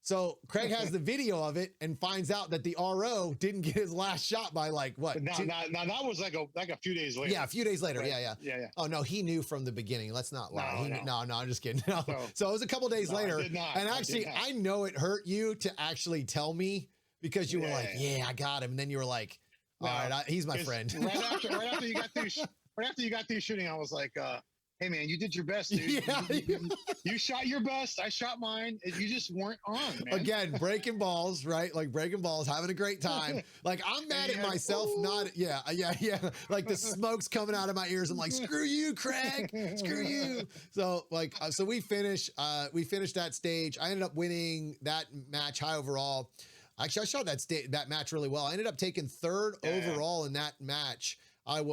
So Craig has the video of it and finds out that the RO didn't get his last shot by like what? Now that was like a few days later. Yeah, a few days later. Right. Yeah. Oh no, he knew from the beginning. Let's not lie. No, I'm just kidding. No. So it was a couple days later. And actually, I know it hurt you to actually tell me. Because you were like, yeah, I got him. And then you were like, all right, he's my friend. right after you got through shooting, I was like, hey, man, you did your best, dude. You shot your best. I shot mine. And you just weren't on, man. Again, breaking balls, right? Like breaking balls, having a great time. Like I'm mad at myself. Yeah. Like the smoke's coming out of my ears. I'm like, screw you, Craig. Screw you. So so we finished that stage. I ended up winning that match high overall. Actually, I shot that match really well. I ended up taking third overall in that match. I don't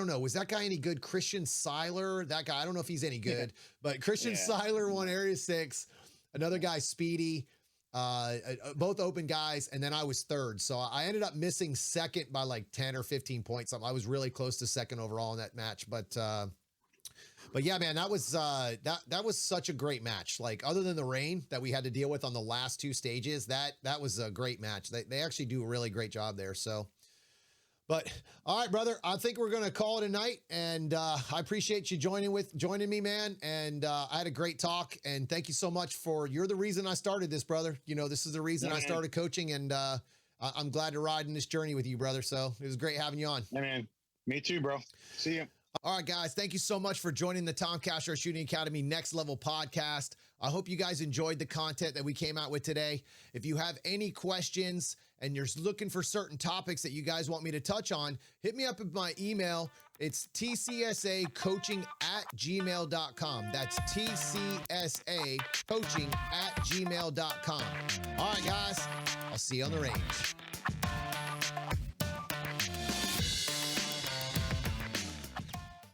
know, was that guy any good? Christian Seiler, that guy, I don't know if he's any good, but Christian Seiler won Area 6. Another guy, Speedy, both open guys, and then I was third. So I ended up missing second by like 10 or 15 points. I was really close to second overall in that match, but yeah, man, that was such a great match. Like other than the rain that we had to deal with on the last 2 stages, that was a great match. They actually do a really great job there. So, but all right, brother, I think we're going to call it a night. And I appreciate you joining me, man. And I had a great talk. And thank you so much you're the reason I started this, brother. This is the reason I started coaching. And I'm glad to ride in this journey with you, brother. So it was great having you on. Yeah, man. Me too, bro. See you. All right, guys, thank you so much for joining the Tom Castro Shooting Academy Next Level podcast. I hope you guys enjoyed the content that we came out with today. If you have any questions and you're looking for certain topics that you guys want me to touch on, hit me up with my email. It's tcsacoaching@gmail.com. That's tcsacoaching@gmail.com. All right, guys, I'll see you on the range.